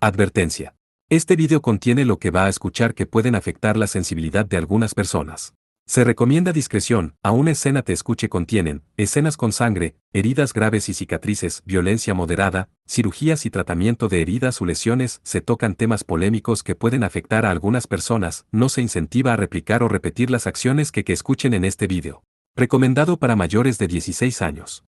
Advertencia. Este video contiene lo que va a escuchar que pueden afectar la sensibilidad de algunas personas. Se recomienda discreción, a una escena te escuche contienen, escenas con sangre, heridas graves y cicatrices, violencia moderada, cirugías y tratamiento de heridas o lesiones, se tocan temas polémicos que pueden afectar a algunas personas, no se incentiva a replicar o repetir las acciones que escuchen en este video. Recomendado para mayores de 16 años.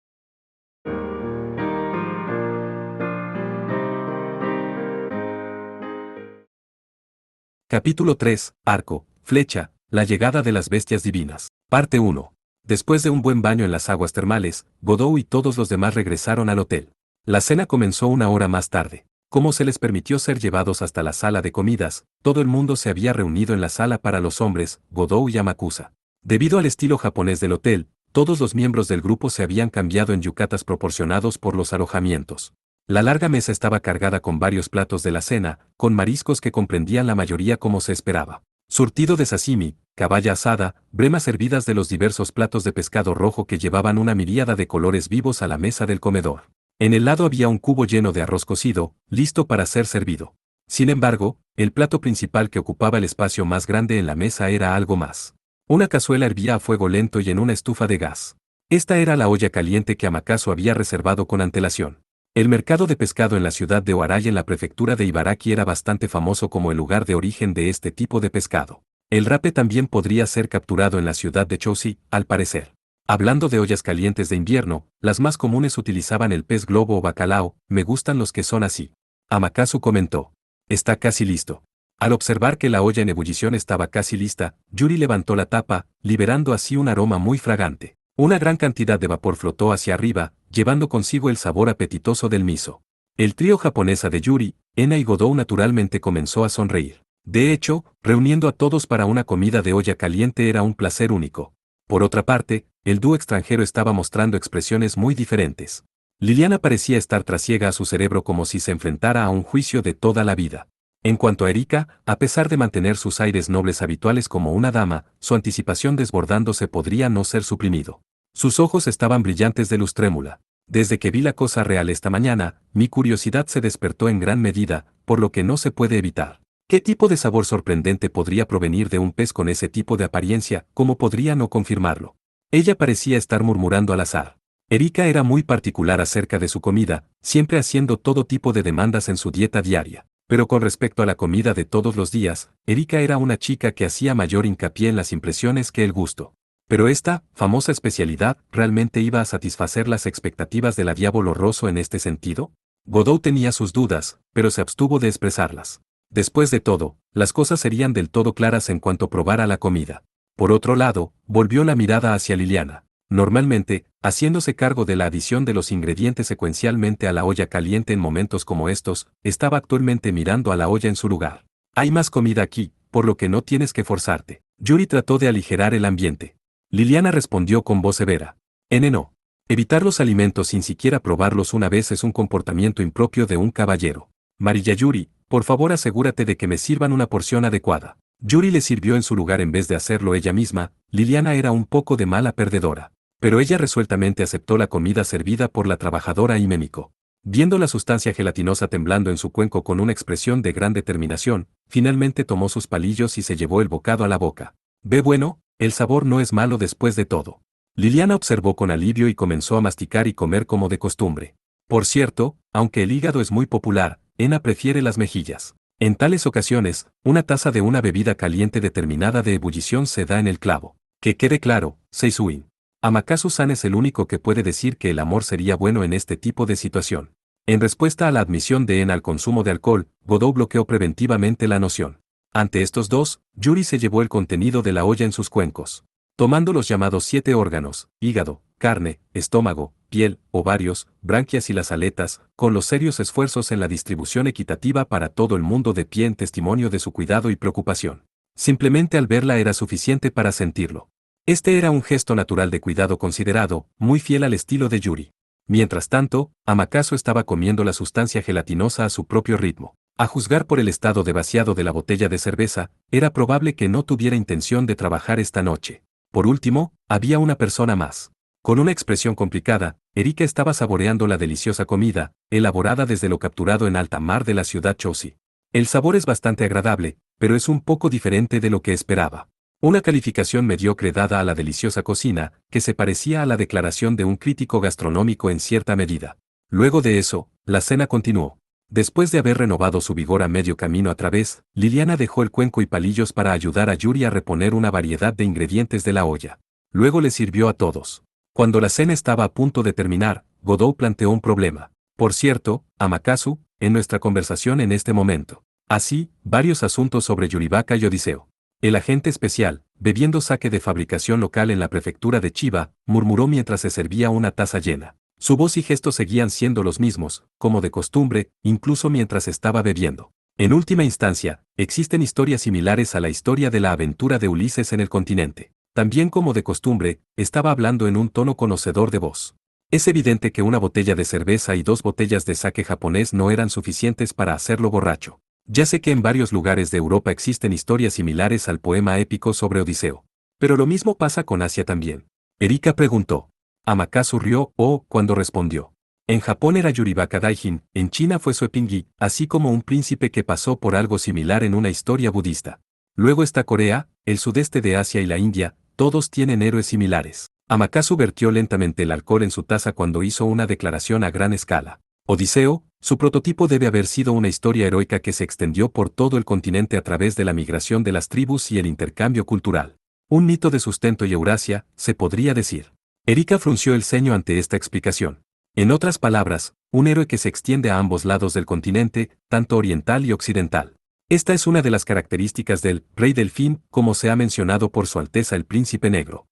Capítulo 3, Arco, Flecha, la llegada de las bestias divinas. Parte 1. Después de un buen baño en las aguas termales, Godot y todos los demás regresaron al hotel. La cena comenzó una hora más tarde. Como se les permitió ser llevados hasta la sala de comidas, todo el mundo se había reunido en la sala para los hombres, Godot y Amakusa. Debido al estilo japonés del hotel, todos los miembros del grupo se habían cambiado en yucatas proporcionados por los alojamientos. La larga mesa estaba cargada con varios platos de la cena, con mariscos que comprendían la mayoría como se esperaba. Surtido de sashimi, caballa asada, bremas hervidas de los diversos platos de pescado rojo que llevaban una miríada de colores vivos a la mesa del comedor. En el lado había un cubo lleno de arroz cocido, listo para ser servido. Sin embargo, el plato principal que ocupaba el espacio más grande en la mesa era algo más. Una cazuela hervía a fuego lento y en una estufa de gas. Esta era la olla caliente que Amakasu había reservado con antelación. El mercado de pescado en la ciudad de Oarai en la prefectura de Ibaraki era bastante famoso como el lugar de origen de este tipo de pescado. El rape también podría ser capturado en la ciudad de Chousi, al parecer. Hablando de ollas calientes de invierno, las más comunes utilizaban el pez globo o bacalao, me gustan los que son así. Amakasu comentó. Está casi listo. Al observar que la olla en ebullición estaba casi lista, Yuri levantó la tapa, liberando así un aroma muy fragante. Una gran cantidad de vapor flotó hacia arriba, llevando consigo el sabor apetitoso del miso. El trío japonesa de Yuri, Ena y Godot naturalmente comenzó a sonreír. De hecho, reuniendo a todos para una comida de olla caliente era un placer único. Por otra parte, el dúo extranjero estaba mostrando expresiones muy diferentes. Liliana parecía estar trasiega a su cerebro como si se enfrentara a un juicio de toda la vida. En cuanto a Erika, a pesar de mantener sus aires nobles habituales como una dama, su anticipación desbordándose podría no ser suprimido. Sus ojos estaban brillantes de luz trémula. Desde que vi la cosa real esta mañana, mi curiosidad se despertó en gran medida, por lo que no se puede evitar. ¿Qué tipo de sabor sorprendente podría provenir de un pez con ese tipo de apariencia? ¿Cómo podría no confirmarlo? Ella parecía estar murmurando al azar. Erika era muy particular acerca de su comida, siempre haciendo todo tipo de demandas en su dieta diaria. Pero con respecto a la comida de todos los días, Erika era una chica que hacía mayor hincapié en las impresiones que el gusto. Pero esta famosa especialidad realmente iba a satisfacer las expectativas de la Diablo Rosso en este sentido. Godot tenía sus dudas, pero se abstuvo de expresarlas. Después de todo, las cosas serían del todo claras en cuanto probara la comida. Por otro lado, volvió la mirada hacia Liliana. Normalmente, haciéndose cargo de la adición de los ingredientes secuencialmente a la olla caliente en momentos como estos, estaba actualmente mirando a la olla en su lugar. Hay más comida aquí, por lo que no tienes que forzarte. Yuri trató de aligerar el ambiente. Liliana respondió con voz severa. No. Evitar los alimentos sin siquiera probarlos una vez es un comportamiento impropio de un caballero. Mariya Yuri, por favor asegúrate de que me sirvan una porción adecuada. Yuri le sirvió en su lugar en vez de hacerlo ella misma. Liliana era un poco de mala perdedora. Pero ella resueltamente aceptó la comida servida por la trabajadora y Mémico. Viendo la sustancia gelatinosa temblando en su cuenco con una expresión de gran determinación, finalmente tomó sus palillos y se llevó el bocado a la boca. Ve bueno, el sabor no es malo después de todo. Liliana observó con alivio y comenzó a masticar y comer como de costumbre. Por cierto, aunque el hígado es muy popular, Ena prefiere las mejillas. En tales ocasiones, una taza de una bebida caliente determinada de ebullición se da en el clavo. Que quede claro, Seisuin. Amakasu-san es el único que puede decir que el amor sería bueno en este tipo de situación. En respuesta a la admisión de Ena al consumo de alcohol, Godot bloqueó preventivamente la noción. Ante estos dos, Yuri se llevó el contenido de la olla en sus cuencos. Tomando los llamados 7 órganos, hígado, carne, estómago, piel, ovarios, branquias y las aletas, con los serios esfuerzos en la distribución equitativa para todo el mundo de pie en testimonio de su cuidado y preocupación. Simplemente al verla era suficiente para sentirlo. Este era un gesto natural de cuidado considerado, muy fiel al estilo de Yuri. Mientras tanto, Amakasu estaba comiendo la sustancia gelatinosa a su propio ritmo. A juzgar por el estado de vaciado de la botella de cerveza, era probable que no tuviera intención de trabajar esta noche. Por último, había una persona más. Con una expresión complicada, Erika estaba saboreando la deliciosa comida, elaborada desde lo capturado en alta mar de la ciudad Chousi. El sabor es bastante agradable, pero es un poco diferente de lo que esperaba. Una calificación mediocre dada a la deliciosa cocina, que se parecía a la declaración de un crítico gastronómico en cierta medida. Luego de eso, la cena continuó. Después de haber renovado su vigor a medio camino a través, Liliana dejó el cuenco y palillos para ayudar a Yuri a reponer una variedad de ingredientes de la olla. Luego le sirvió a todos. Cuando la cena estaba a punto de terminar, Godot planteó un problema. Por cierto, Amakasu, en nuestra conversación en este momento. Así, varios asuntos sobre Yuribaka y Odiseo. El agente especial, bebiendo sake de fabricación local en la prefectura de Chiba, murmuró mientras se servía una taza llena. Su voz y gestos seguían siendo los mismos, como de costumbre, incluso mientras estaba bebiendo. En última instancia, existen historias similares a la historia de la aventura de Ulises en el continente. También como de costumbre, estaba hablando en un tono conocedor de voz. Es evidente que una botella de cerveza y 2 botellas de sake japonés no eran suficientes para hacerlo borracho. Ya sé que en varios lugares de Europa existen historias similares al poema épico sobre Odiseo. Pero lo mismo pasa con Asia también. Erika preguntó. Amakasu rió, cuando respondió. En Japón era Yuribaka Daijin, en China fue Suepingi, así como un príncipe que pasó por algo similar en una historia budista. Luego está Corea, el sudeste de Asia y la India, todos tienen héroes similares. Amakasu vertió lentamente el alcohol en su taza cuando hizo una declaración a gran escala. Odiseo, su prototipo debe haber sido una historia heroica que se extendió por todo el continente a través de la migración de las tribus y el intercambio cultural. Un mito de sustento y Eurasia, se podría decir. Erika frunció el ceño ante esta explicación. En otras palabras, un héroe que se extiende a ambos lados del continente, tanto oriental y occidental. Esta es una de las características del Rey Delfín, como se ha mencionado por Su Alteza el Príncipe Negro.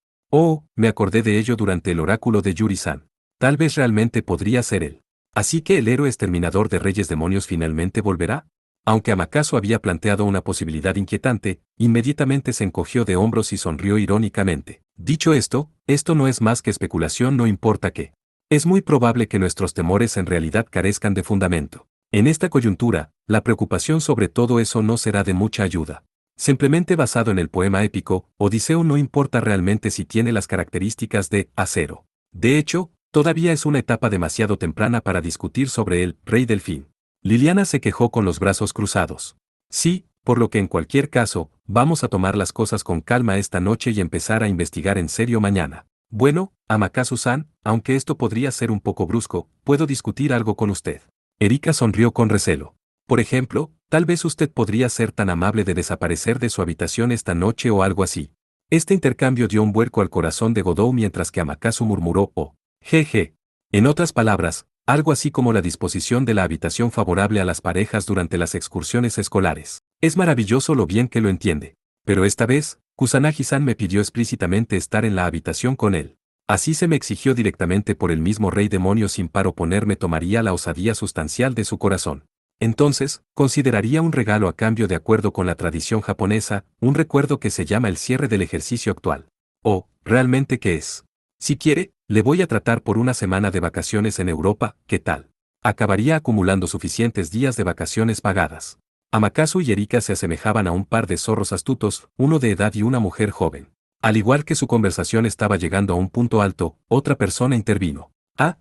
Me acordé de ello durante el oráculo de Yuri-san. Tal vez realmente podría ser él. ¿Así que el héroe exterminador de reyes demonios finalmente volverá? Aunque Amakasu había planteado una posibilidad inquietante, inmediatamente se encogió de hombros y sonrió irónicamente. Dicho esto no es más que especulación, no importa qué. Es muy probable que nuestros temores en realidad carezcan de fundamento. En esta coyuntura, la preocupación sobre todo eso no será de mucha ayuda. Simplemente basado en el poema épico, Odiseo no importa realmente si tiene las características de acero. De hecho, todavía es una etapa demasiado temprana para discutir sobre el Rey Delfín. Liliana se quejó con los brazos cruzados. Sí, por lo que en cualquier caso, vamos a tomar las cosas con calma esta noche y empezar a investigar en serio mañana. Bueno, Amakasu-san, aunque esto podría ser un poco brusco, puedo discutir algo con usted. Erika sonrió con recelo. Por ejemplo, tal vez usted podría ser tan amable de desaparecer de su habitación esta noche o algo así. Este intercambio dio un vuelco al corazón de Godot mientras que Amakasu murmuró, jeje. En otras palabras, algo así como la disposición de la habitación favorable a las parejas durante las excursiones escolares. Es maravilloso lo bien que lo entiende. Pero esta vez, Kusanagi-san me pidió explícitamente estar en la habitación con él. Así se me exigió directamente por el mismo rey demonio sin par oponerme, tomaría la osadía sustancial de su corazón. Entonces, consideraría un regalo a cambio de acuerdo con la tradición japonesa, un recuerdo que se llama el cierre del ejercicio actual. ¿Realmente qué es? Si quiere, le voy a tratar por una semana de vacaciones en Europa, ¿qué tal? Acabaría acumulando suficientes días de vacaciones pagadas. Amakasu y Erika se asemejaban a un par de zorros astutos, uno de edad y una mujer joven. Al igual que su conversación estaba llegando a un punto alto, otra persona intervino.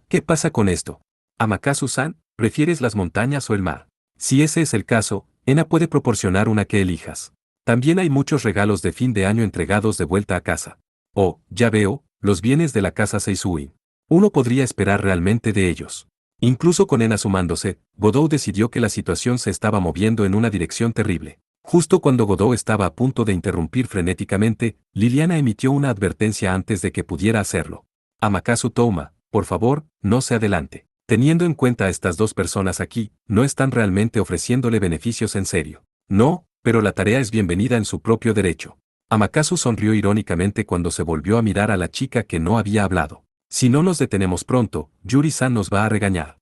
¿Qué pasa con esto? Amakasu-san, ¿prefieres las montañas o el mar? Si ese es el caso, Ena puede proporcionar una que elijas. También hay muchos regalos de fin de año entregados de vuelta a casa. Ya veo, los bienes de la casa Seisui. Uno podría esperar realmente de ellos. Incluso con Ena sumándose, Godot decidió que la situación se estaba moviendo en una dirección terrible. Justo cuando Godot estaba a punto de interrumpir frenéticamente, Liliana emitió una advertencia antes de que pudiera hacerlo. Amakasu Touma, por favor, no se adelante. Teniendo en cuenta a estas dos personas aquí, no están realmente ofreciéndole beneficios en serio. No, pero la tarea es bienvenida en su propio derecho. Amakasu sonrió irónicamente cuando se volvió a mirar a la chica que no había hablado. Si no nos detenemos pronto, Yuri-san nos va a regañar.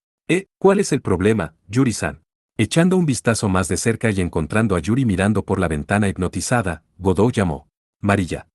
¿Cuál es el problema, Yuri-san? Echando un vistazo más de cerca y encontrando a Yuri mirando por la ventana hipnotizada, Godot llamó. Marilla.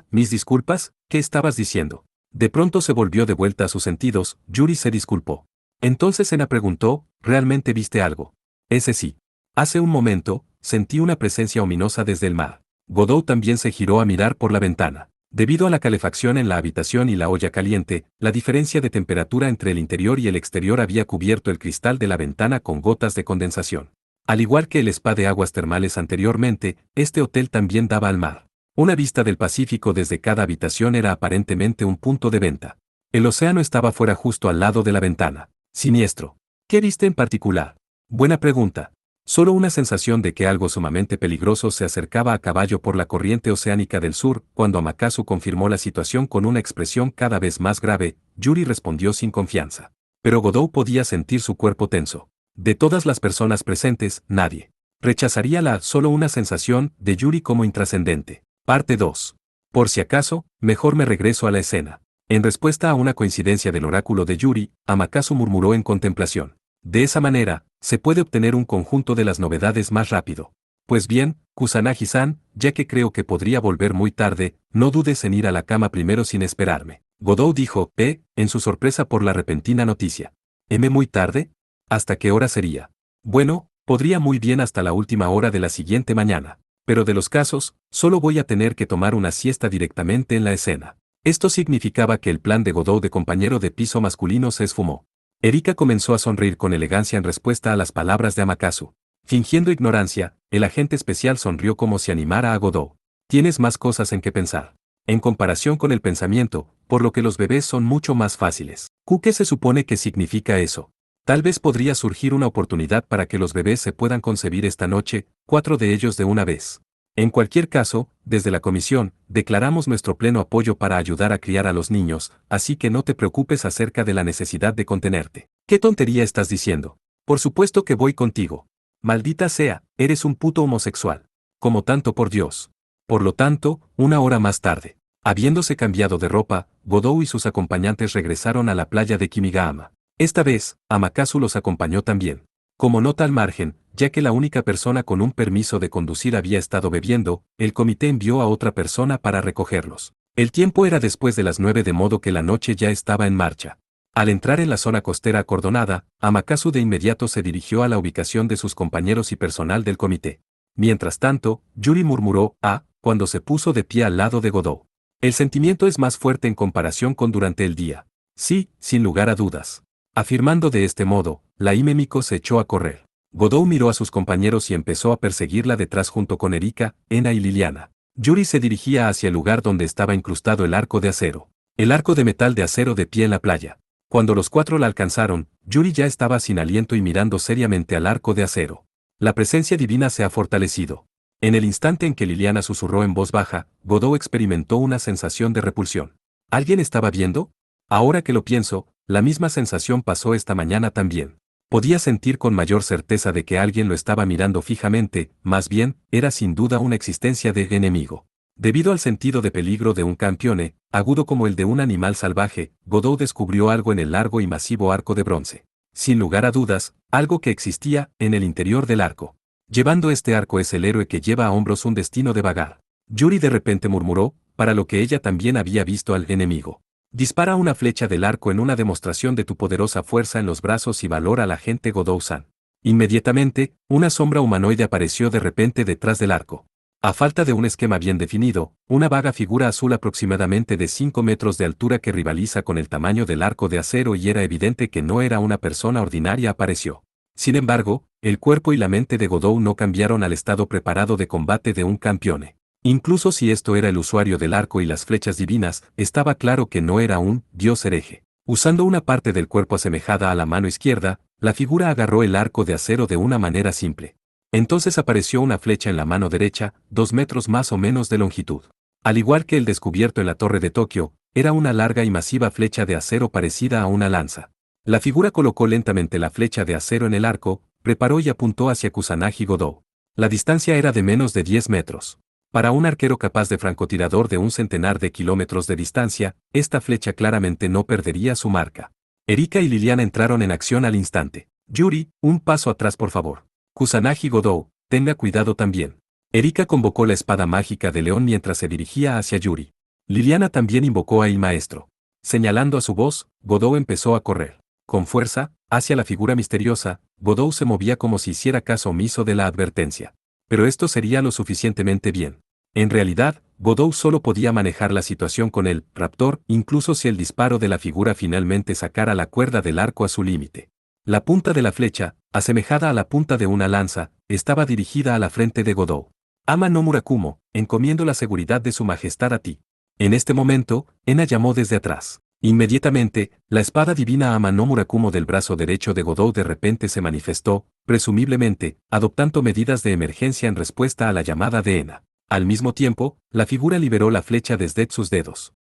Mis disculpas, ¿qué estabas diciendo? De pronto se volvió de vuelta a sus sentidos, Yuri se disculpó. Entonces Ena preguntó, ¿realmente viste algo? Ese sí. Hace un momento, sentí una presencia ominosa desde el mar. Godot también se giró a mirar por la ventana. Debido a la calefacción en la habitación y la olla caliente, la diferencia de temperatura entre el interior y el exterior había cubierto el cristal de la ventana con gotas de condensación. Al igual que el spa de aguas termales anteriormente, este hotel también daba al mar. Una vista del Pacífico desde cada habitación era aparentemente un punto de venta. El océano estaba fuera justo al lado de la ventana. Siniestro. ¿Qué viste en particular? Buena pregunta. Solo una sensación de que algo sumamente peligroso se acercaba a caballo por la corriente oceánica del sur. Cuando Amakasu confirmó la situación con una expresión cada vez más grave, Yuri respondió sin confianza. Pero Godou podía sentir su cuerpo tenso. De todas las personas presentes, nadie rechazaría solo una sensación de Yuri como intrascendente. Parte 2. Por si acaso, mejor me regreso a la escena. En respuesta a una coincidencia del oráculo de Yuri, Amakasu murmuró en contemplación. De esa manera, se puede obtener un conjunto de las novedades más rápido. Pues bien, Kusanagi-san, ya que creo que podría volver muy tarde, no dudes en ir a la cama primero sin esperarme. Godou dijo, en su sorpresa por la repentina noticia. ¿Muy tarde? ¿Hasta qué hora sería? Bueno, podría muy bien hasta la última hora de la siguiente mañana. Pero de los casos, solo voy a tener que tomar una siesta directamente en la escena. Esto significaba que el plan de Godou de compañero de piso masculino se esfumó. Erika comenzó a sonreír con elegancia en respuesta a las palabras de Amakasu. Fingiendo ignorancia, el agente especial sonrió como si animara a Godou. Tienes más cosas en que pensar. En comparación con el pensamiento, por lo que los bebés son mucho más fáciles. ¿Qué se supone que significa eso? Tal vez podría surgir una oportunidad para que los bebés se puedan concebir esta noche, 4 de ellos de una vez. En cualquier caso, desde la comisión, declaramos nuestro pleno apoyo para ayudar a criar a los niños, así que no te preocupes acerca de la necesidad de contenerte. ¿Qué tontería estás diciendo? Por supuesto que voy contigo. Maldita sea, eres un puto homosexual. Como tanto por Dios. Por lo tanto, una hora más tarde. Habiéndose cambiado de ropa, Godou y sus acompañantes regresaron a la playa de Kimigahama. Esta vez, Amakasu los acompañó también. Como nota al margen, ya que la única persona con un permiso de conducir había estado bebiendo, el comité envió a otra persona para recogerlos. El tiempo era después de las 9 de modo que la noche ya estaba en marcha. Al entrar en la zona costera acordonada, Amakasu de inmediato se dirigió a la ubicación de sus compañeros y personal del comité. Mientras tanto, Yuri murmuró, cuando se puso de pie al lado de Godou. El sentimiento es más fuerte en comparación con durante el día. Sí, sin lugar a dudas. Afirmando de este modo, la Himemiko se echó a correr. Godou miró a sus compañeros y empezó a perseguirla detrás junto con Erika, Ena y Liliana. Yuri se dirigía hacia el lugar donde estaba incrustado el arco de acero. El arco de metal de acero de pie en la playa. Cuando los 4 la alcanzaron, Yuri ya estaba sin aliento y mirando seriamente al arco de acero. La presencia divina se ha fortalecido. En el instante en que Liliana susurró en voz baja, Godou experimentó una sensación de repulsión. ¿Alguien estaba viendo? Ahora que lo pienso, la misma sensación pasó esta mañana también. Podía sentir con mayor certeza de que alguien lo estaba mirando fijamente, más bien, era sin duda una existencia de enemigo. Debido al sentido de peligro de un campione, agudo como el de un animal salvaje, Godou descubrió algo en el largo y masivo arco de bronce. Sin lugar a dudas, algo que existía en el interior del arco. Llevando este arco es el héroe que lleva a hombros un destino de vagar. Yuri de repente murmuró, para lo que ella también había visto al enemigo. Dispara una flecha del arco en una demostración de tu poderosa fuerza en los brazos y valor al agente Godou-san. Inmediatamente, una sombra humanoide apareció de repente detrás del arco. A falta de un esquema bien definido, una vaga figura azul aproximadamente de 5 metros de altura que rivaliza con el tamaño del arco de acero y era evidente que no era una persona ordinaria apareció. Sin embargo, el cuerpo y la mente de Godou no cambiaron al estado preparado de combate de un campione. Incluso si esto era el usuario del arco y las flechas divinas, estaba claro que no era un dios hereje. Usando una parte del cuerpo asemejada a la mano izquierda, la figura agarró el arco de acero de una manera simple. Entonces apareció una flecha en la mano derecha, 2 metros más o menos de longitud. Al igual que el descubierto en la torre de Tokio, era una larga y masiva flecha de acero parecida a una lanza. La figura colocó lentamente la flecha de acero en el arco, preparó y apuntó hacia Kusanagi Godou. La distancia era de menos de 10 metros. Para un arquero capaz de francotirador de un centenar de kilómetros de distancia, esta flecha claramente no perdería su marca. Erika y Liliana entraron en acción al instante. Yuri, un paso atrás por favor. Kusanagi Godou, tenga cuidado también. Erika convocó la espada mágica de león mientras se dirigía hacia Yuri. Liliana también invocó a el maestro. Señalando a su voz, Godou empezó a correr. Con fuerza, hacia la figura misteriosa, Godou se movía como si hiciera caso omiso de la advertencia. Pero esto sería lo suficientemente bien. En realidad, Godot solo podía manejar la situación con el raptor, incluso si el disparo de la figura finalmente sacara la cuerda del arco a su límite. La punta de la flecha, asemejada a la punta de una lanza, estaba dirigida a la frente de Godot. Ama no Murakumo, encomiendo la seguridad de su majestad a ti. En este momento, Ena llamó desde atrás. Inmediatamente, la espada divina Ama no Murakumo del brazo derecho de Godot de repente se manifestó, presumiblemente, adoptando medidas de emergencia en respuesta a la llamada de Ena. Al mismo tiempo, la figura liberó la flecha desde sus dedos.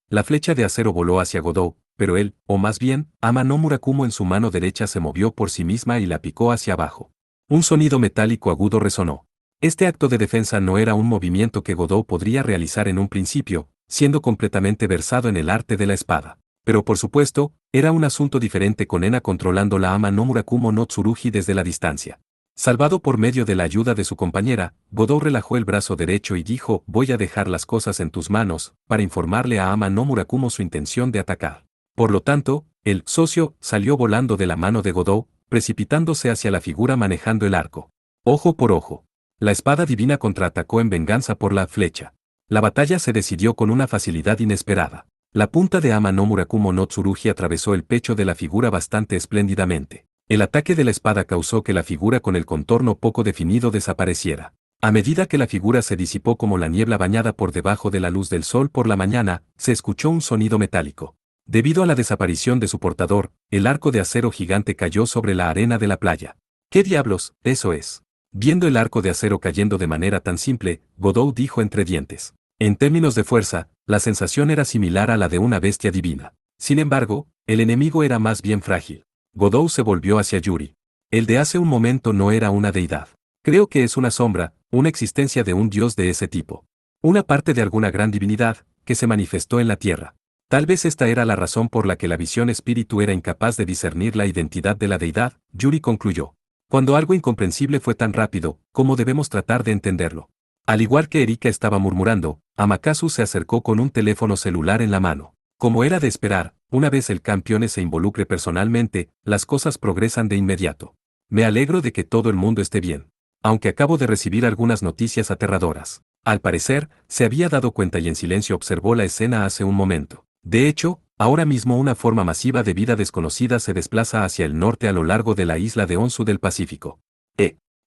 La flecha de acero voló hacia Godot, pero él, o más bien, Ama no Murakumo en su mano derecha se movió por sí misma y la picó hacia abajo. Un sonido metálico agudo resonó. Este acto de defensa no era un movimiento que Godot podría realizar en un principio, siendo completamente versado en el arte de la espada. Pero por supuesto, era un asunto diferente con Ena controlando la Ama no Murakumo no Tsurugi desde la distancia. Salvado por medio de la ayuda de su compañera, Godot relajó el brazo derecho y dijo, voy a dejar las cosas en tus manos, para informarle a Ama no Murakumo su intención de atacar. Por lo tanto, el socio salió volando de la mano de Godot, precipitándose hacia la figura manejando el arco. Ojo por ojo. La espada divina contraatacó en venganza por la flecha. La batalla se decidió con una facilidad inesperada. La punta de Ama no Murakumo no Tsurugi atravesó el pecho de la figura bastante espléndidamente. El ataque de la espada causó que la figura con el contorno poco definido desapareciera. A medida que la figura se disipó como la niebla bañada por debajo de la luz del sol por la mañana, se escuchó un sonido metálico. Debido a la desaparición de su portador, el arco de acero gigante cayó sobre la arena de la playa. ¿Qué diablos, eso es? Viendo el arco de acero cayendo de manera tan simple, Godot dijo entre dientes. En términos de fuerza, la sensación era similar a la de una bestia divina. Sin embargo, el enemigo era más bien frágil. Godot se volvió hacia Yuri. El de hace un momento no era una deidad. Creo que es una sombra, una existencia de un dios de ese tipo. Una parte de alguna gran divinidad, que se manifestó en la tierra. Tal vez esta era la razón por la que la visión espíritu era incapaz de discernir la identidad de la deidad, Yuri concluyó. Cuando algo incomprensible fue tan rápido, ¿cómo debemos tratar de entenderlo? Al igual que Erika estaba murmurando, Amakasu se acercó con un teléfono celular en la mano. Como era de esperar, una vez el campeón se involucre personalmente, las cosas progresan de inmediato. Me alegro de que todo el mundo esté bien. Aunque acabo de recibir algunas noticias aterradoras. Al parecer, se había dado cuenta y en silencio observó la escena hace un momento. De hecho, ahora mismo una forma masiva de vida desconocida se desplaza hacia el norte a lo largo de la isla de Onsu del Pacífico.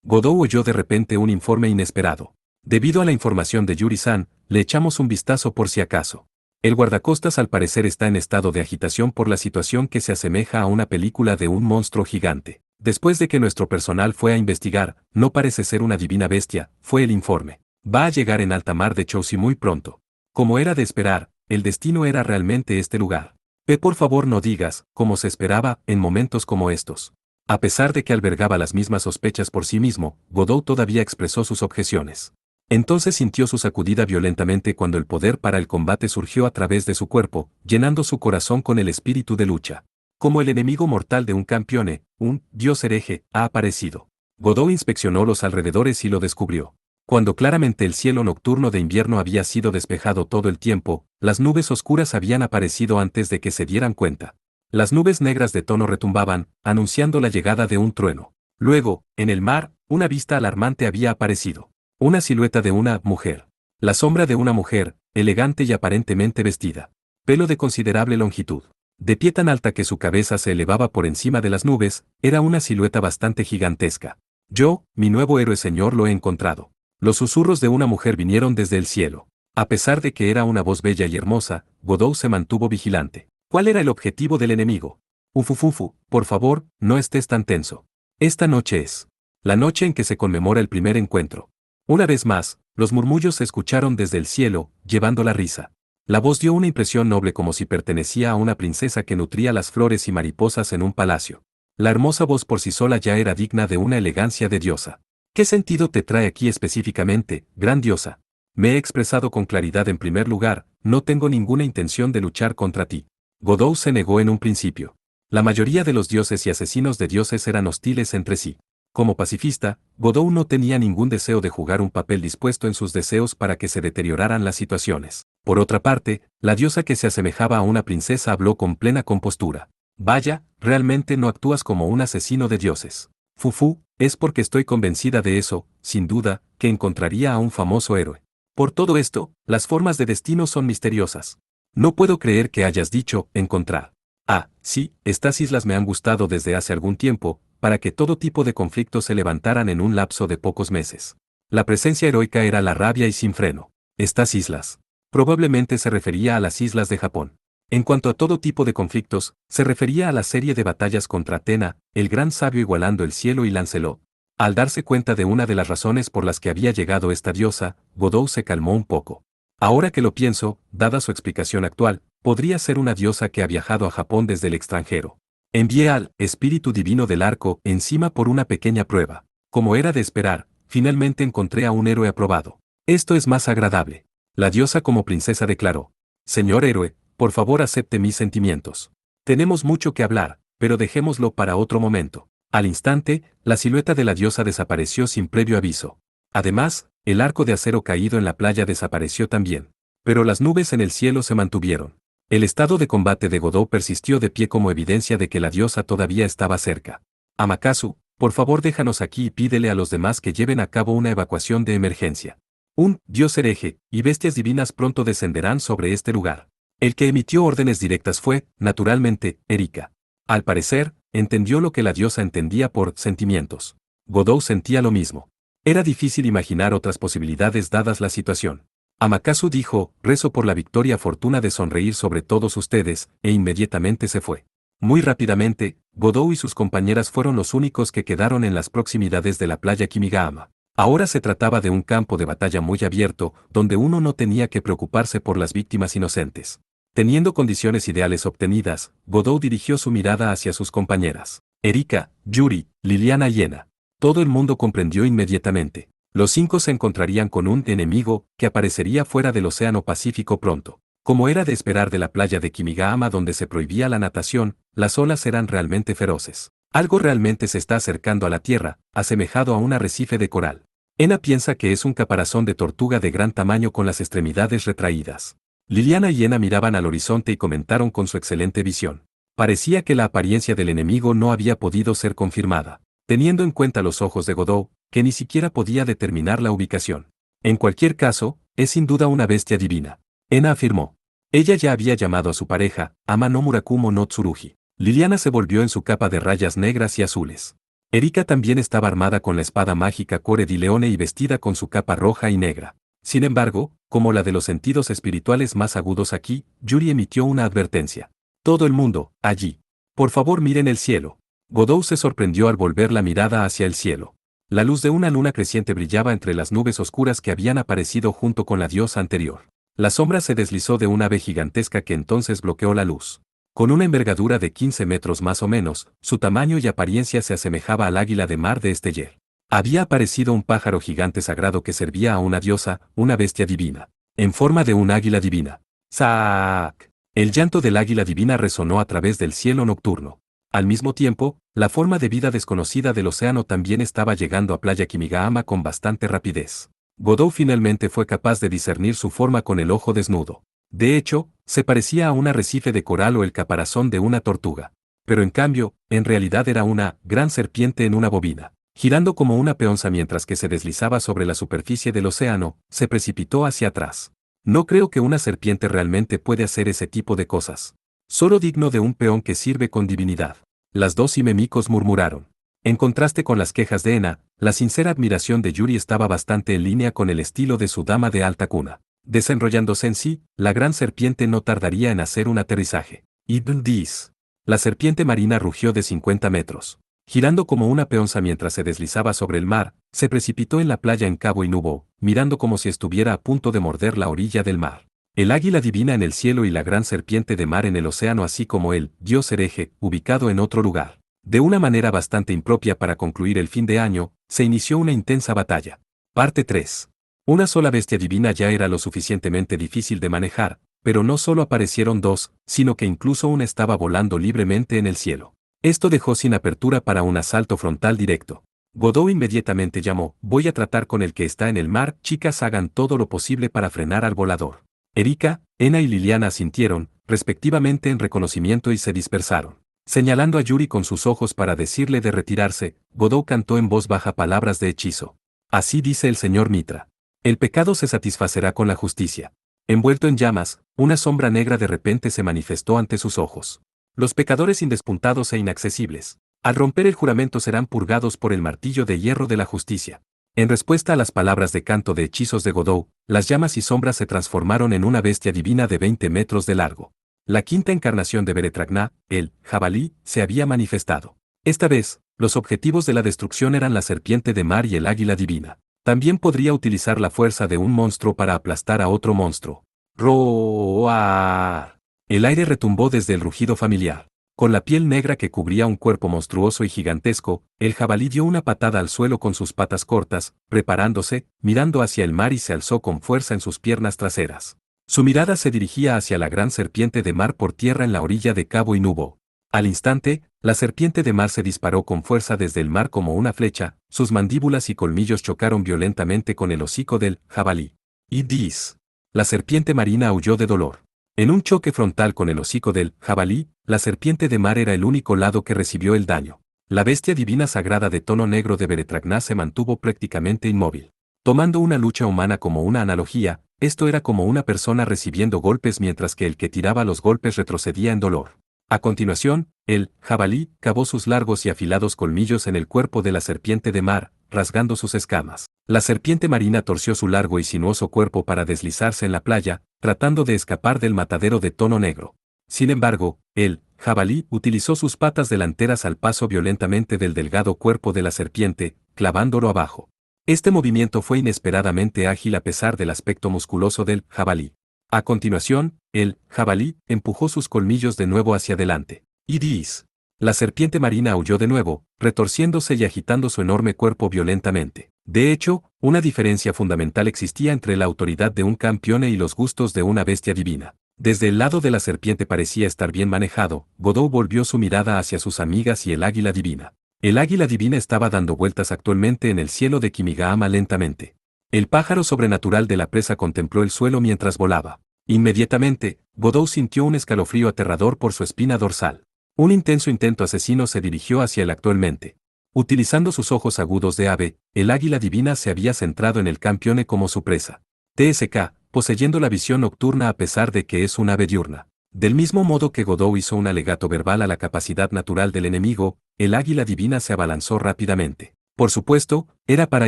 Godot oyó de repente un informe inesperado. Debido a la información de Yuri-san, le echamos un vistazo por si acaso. El guardacostas al parecer está en estado de agitación por la situación que se asemeja a una película de un monstruo gigante. Después de que nuestro personal fue a investigar, no parece ser una divina bestia, fue el informe. Va a llegar en alta mar de Chousi muy pronto. Como era de esperar, el destino era realmente este lugar. Por favor no digas, como se esperaba, en momentos como estos. A pesar de que albergaba las mismas sospechas por sí mismo, Godot todavía expresó sus objeciones. Entonces sintió su sacudida violentamente cuando el poder para el combate surgió a través de su cuerpo, llenando su corazón con el espíritu de lucha. Como el enemigo mortal de un campeone, un dios hereje, ha aparecido. Godot inspeccionó los alrededores y lo descubrió. Cuando claramente el cielo nocturno de invierno había sido despejado todo el tiempo, las nubes oscuras habían aparecido antes de que se dieran cuenta. Las nubes negras de tono retumbaban, anunciando la llegada de un trueno. Luego, en el mar, una vista alarmante había aparecido. Una silueta de una mujer. La sombra de una mujer, elegante y aparentemente vestida. Pelo de considerable longitud. De pie tan alta que su cabeza se elevaba por encima de las nubes, era una silueta bastante gigantesca. Yo, mi nuevo héroe señor, lo he encontrado. Los susurros de una mujer vinieron desde el cielo. A pesar de que era una voz bella y hermosa, Godot se mantuvo vigilante. ¿Cuál era el objetivo del enemigo? Ufufufu, por favor, no estés tan tenso. Esta noche es la noche en que se conmemora el primer encuentro. Una vez más, los murmullos se escucharon desde el cielo, llevando la risa. La voz dio una impresión noble como si pertenecía a una princesa que nutría las flores y mariposas en un palacio. La hermosa voz por sí sola ya era digna de una elegancia de diosa. ¿Qué sentido te trae aquí específicamente, gran diosa? Me he expresado con claridad en primer lugar, no tengo ninguna intención de luchar contra ti. Godot se negó en un principio. La mayoría de los dioses y asesinos de dioses eran hostiles entre sí. Como pacifista, Godot no tenía ningún deseo de jugar un papel dispuesto en sus deseos para que se deterioraran las situaciones. Por otra parte, la diosa que se asemejaba a una princesa habló con plena compostura. Vaya, realmente no actúas como un asesino de dioses. Fufu, es porque estoy convencida de eso, sin duda, que encontraría a un famoso héroe. Por todo esto, las formas de destino son misteriosas. No puedo creer que hayas dicho, encontrar. Ah, sí, estas islas me han gustado desde hace algún tiempo, para que todo tipo de conflictos se levantaran en un lapso de pocos meses. La presencia heroica era la rabia y sin freno. Estas islas. Probablemente se refería a las islas de Japón. En cuanto a todo tipo de conflictos, se refería a la serie de batallas contra Atena, el gran sabio igualando el cielo y Lancelot. Al darse cuenta de una de las razones por las que había llegado esta diosa, Godot se calmó un poco. Ahora que lo pienso, dada su explicación actual, podría ser una diosa que ha viajado a Japón desde el extranjero. Envié al espíritu divino del arco encima por una pequeña prueba. Como era de esperar, finalmente encontré a un héroe aprobado. Esto es más agradable. La diosa como princesa declaró: Señor héroe, por favor acepte mis sentimientos. Tenemos mucho que hablar, pero dejémoslo para otro momento. Al instante, la silueta de la diosa desapareció sin previo aviso. Además, el arco de acero caído en la playa desapareció también. Pero las nubes en el cielo se mantuvieron. El estado de combate de Godot persistió de pie como evidencia de que la diosa todavía estaba cerca. Amakatsu, por favor déjanos aquí y pídele a los demás que lleven a cabo una evacuación de emergencia. Un dios hereje y bestias divinas pronto descenderán sobre este lugar. El que emitió órdenes directas fue, naturalmente, Erika. Al parecer, entendió lo que la diosa entendía por sentimientos. Godot sentía lo mismo. Era difícil imaginar otras posibilidades dadas la situación. Amakatsu dijo: rezo por la victoria fortuna de sonreír sobre todos ustedes, e inmediatamente se fue. Muy rápidamente, Godot y sus compañeras fueron los únicos que quedaron en las proximidades de la playa Kimigahama. Ahora se trataba de un campo de batalla muy abierto, donde uno no tenía que preocuparse por las víctimas inocentes. Teniendo condiciones ideales obtenidas, Godot dirigió su mirada hacia sus compañeras. Erika, Yuri, Liliana y Ena. Todo el mundo comprendió inmediatamente. Los 5 se encontrarían con un enemigo que aparecería fuera del Océano Pacífico pronto. Como era de esperar de la playa de Kimigahama donde se prohibía la natación, las olas eran realmente feroces. Algo realmente se está acercando a la tierra, asemejado a un arrecife de coral. Ena piensa que es un caparazón de tortuga de gran tamaño con las extremidades retraídas. Liliana y Ena miraban al horizonte y comentaron con su excelente visión. Parecía que la apariencia del enemigo no había podido ser confirmada, teniendo en cuenta los ojos de Godot, que ni siquiera podía determinar la ubicación. En cualquier caso, es sin duda una bestia divina. Ena afirmó. Ella ya había llamado a su pareja, Ama no Murakumo no Tsurugi. Liliana se volvió en su capa de rayas negras y azules. Erika también estaba armada con la espada mágica Core di Leone y vestida con su capa roja y negra. Sin embargo, como la de los sentidos espirituales más agudos aquí, Yuri emitió una advertencia. Todo el mundo, allí. Por favor miren el cielo. Godot se sorprendió al volver la mirada hacia el cielo. La luz de una luna creciente brillaba entre las nubes oscuras que habían aparecido junto con la diosa anterior. La sombra se deslizó de un ave gigantesca que entonces bloqueó la luz. Con una envergadura de 15 metros más o menos, su tamaño y apariencia se asemejaba al águila de mar de Esteller. Había aparecido un pájaro gigante sagrado que servía a una diosa, una bestia divina, en forma de un águila divina. ¡Saak! El llanto del águila divina resonó a través del cielo nocturno. Al mismo tiempo, la forma de vida desconocida del océano también estaba llegando a Playa Kimigahama con bastante rapidez. Godot finalmente fue capaz de discernir su forma con el ojo desnudo. De hecho, se parecía a un arrecife de coral o el caparazón de una tortuga. Pero en cambio, en realidad era una gran serpiente en una bobina. Girando como una peonza mientras que se deslizaba sobre la superficie del océano, se precipitó hacia atrás. No creo que una serpiente realmente puede hacer ese tipo de cosas. Solo digno de un peón que sirve con divinidad. Las dos Himemicos murmuraron. En contraste con las quejas de Ena, la sincera admiración de Yuri estaba bastante en línea con el estilo de su dama de alta cuna. Desenrollándose en sí, la gran serpiente no tardaría en hacer un aterrizaje. Ibn Dis. La serpiente marina rugió de 50 metros. Girando como una peonza mientras se deslizaba sobre el mar, se precipitó en la playa en Cabo Inubo, mirando como si estuviera a punto de morder la orilla del mar. El águila divina en el cielo y la gran serpiente de mar en el océano, así como el dios hereje, ubicado en otro lugar. De una manera bastante impropia para concluir el fin de año, se inició una intensa batalla. Parte 3. Una sola bestia divina ya era lo suficientemente difícil de manejar, pero no solo aparecieron dos, sino que incluso una estaba volando libremente en el cielo. Esto dejó sin apertura para un asalto frontal directo. Godot inmediatamente llamó: voy a tratar con el que está en el mar, chicas, hagan todo lo posible para frenar al volador. Erika, Ena y Liliana asintieron, respectivamente en reconocimiento y se dispersaron. Señalando a Yuri con sus ojos para decirle de retirarse, Godot cantó en voz baja palabras de hechizo. Así dice el señor Mitra. El pecado se satisfacerá con la justicia. Envuelto en llamas, una sombra negra de repente se manifestó ante sus ojos. Los pecadores indespuntados e inaccesibles, al romper el juramento serán purgados por el martillo de hierro de la justicia. En respuesta a las palabras de canto de hechizos de Godot, las llamas y sombras se transformaron en una bestia divina de 20 metros de largo. La quinta encarnación de Beretragná, el jabalí, se había manifestado. Esta vez, los objetivos de la destrucción eran la serpiente de mar y el águila divina. También podría utilizar la fuerza de un monstruo para aplastar a otro monstruo. ¡Roar! El aire retumbó desde el rugido familiar. Con la piel negra que cubría un cuerpo monstruoso y gigantesco, el jabalí dio una patada al suelo con sus patas cortas, preparándose, mirando hacia el mar y se alzó con fuerza en sus piernas traseras. Su mirada se dirigía hacia la gran serpiente de mar por tierra en la orilla de Cabo Inubo. Al instante, la serpiente de mar se disparó con fuerza desde el mar como una flecha, sus mandíbulas y colmillos chocaron violentamente con el hocico del jabalí. Y dis. La serpiente marina aulló de dolor. En un choque frontal con el hocico del jabalí, la serpiente de mar era el único lado que recibió el daño. La bestia divina sagrada de tono negro de Beretragná se mantuvo prácticamente inmóvil. Tomando una lucha humana como una analogía, esto era como una persona recibiendo golpes mientras que el que tiraba los golpes retrocedía en dolor. A continuación, el jabalí cavó sus largos y afilados colmillos en el cuerpo de la serpiente de mar, rasgando sus escamas. La serpiente marina torció su largo y sinuoso cuerpo para deslizarse en la playa, tratando de escapar del matadero de tono negro. Sin embargo, el jabalí utilizó sus patas delanteras al paso violentamente del delgado cuerpo de la serpiente, clavándolo abajo. Este movimiento fue inesperadamente ágil a pesar del aspecto musculoso del jabalí. A continuación, el jabalí empujó sus colmillos de nuevo hacia adelante. Y dis. La serpiente marina aulló de nuevo, retorciéndose y agitando su enorme cuerpo violentamente. De hecho, una diferencia fundamental existía entre la autoridad de un campione y los gustos de una bestia divina. Desde el lado de la serpiente parecía estar bien manejado, Godot volvió su mirada hacia sus amigas y el águila divina. El águila divina estaba dando vueltas actualmente en el cielo de Kimigahama lentamente. El pájaro sobrenatural de la presa contempló el suelo mientras volaba. Inmediatamente, Godot sintió un escalofrío aterrador por su espina dorsal. Un intenso intento asesino se dirigió hacia él actualmente. Utilizando sus ojos agudos de ave, el águila divina se había centrado en el campione como su presa. TSK, poseyendo la visión nocturna a pesar de que es un ave diurna. Del mismo modo que Godot hizo un alegato verbal a la capacidad natural del enemigo, el águila divina se abalanzó rápidamente. Por supuesto, era para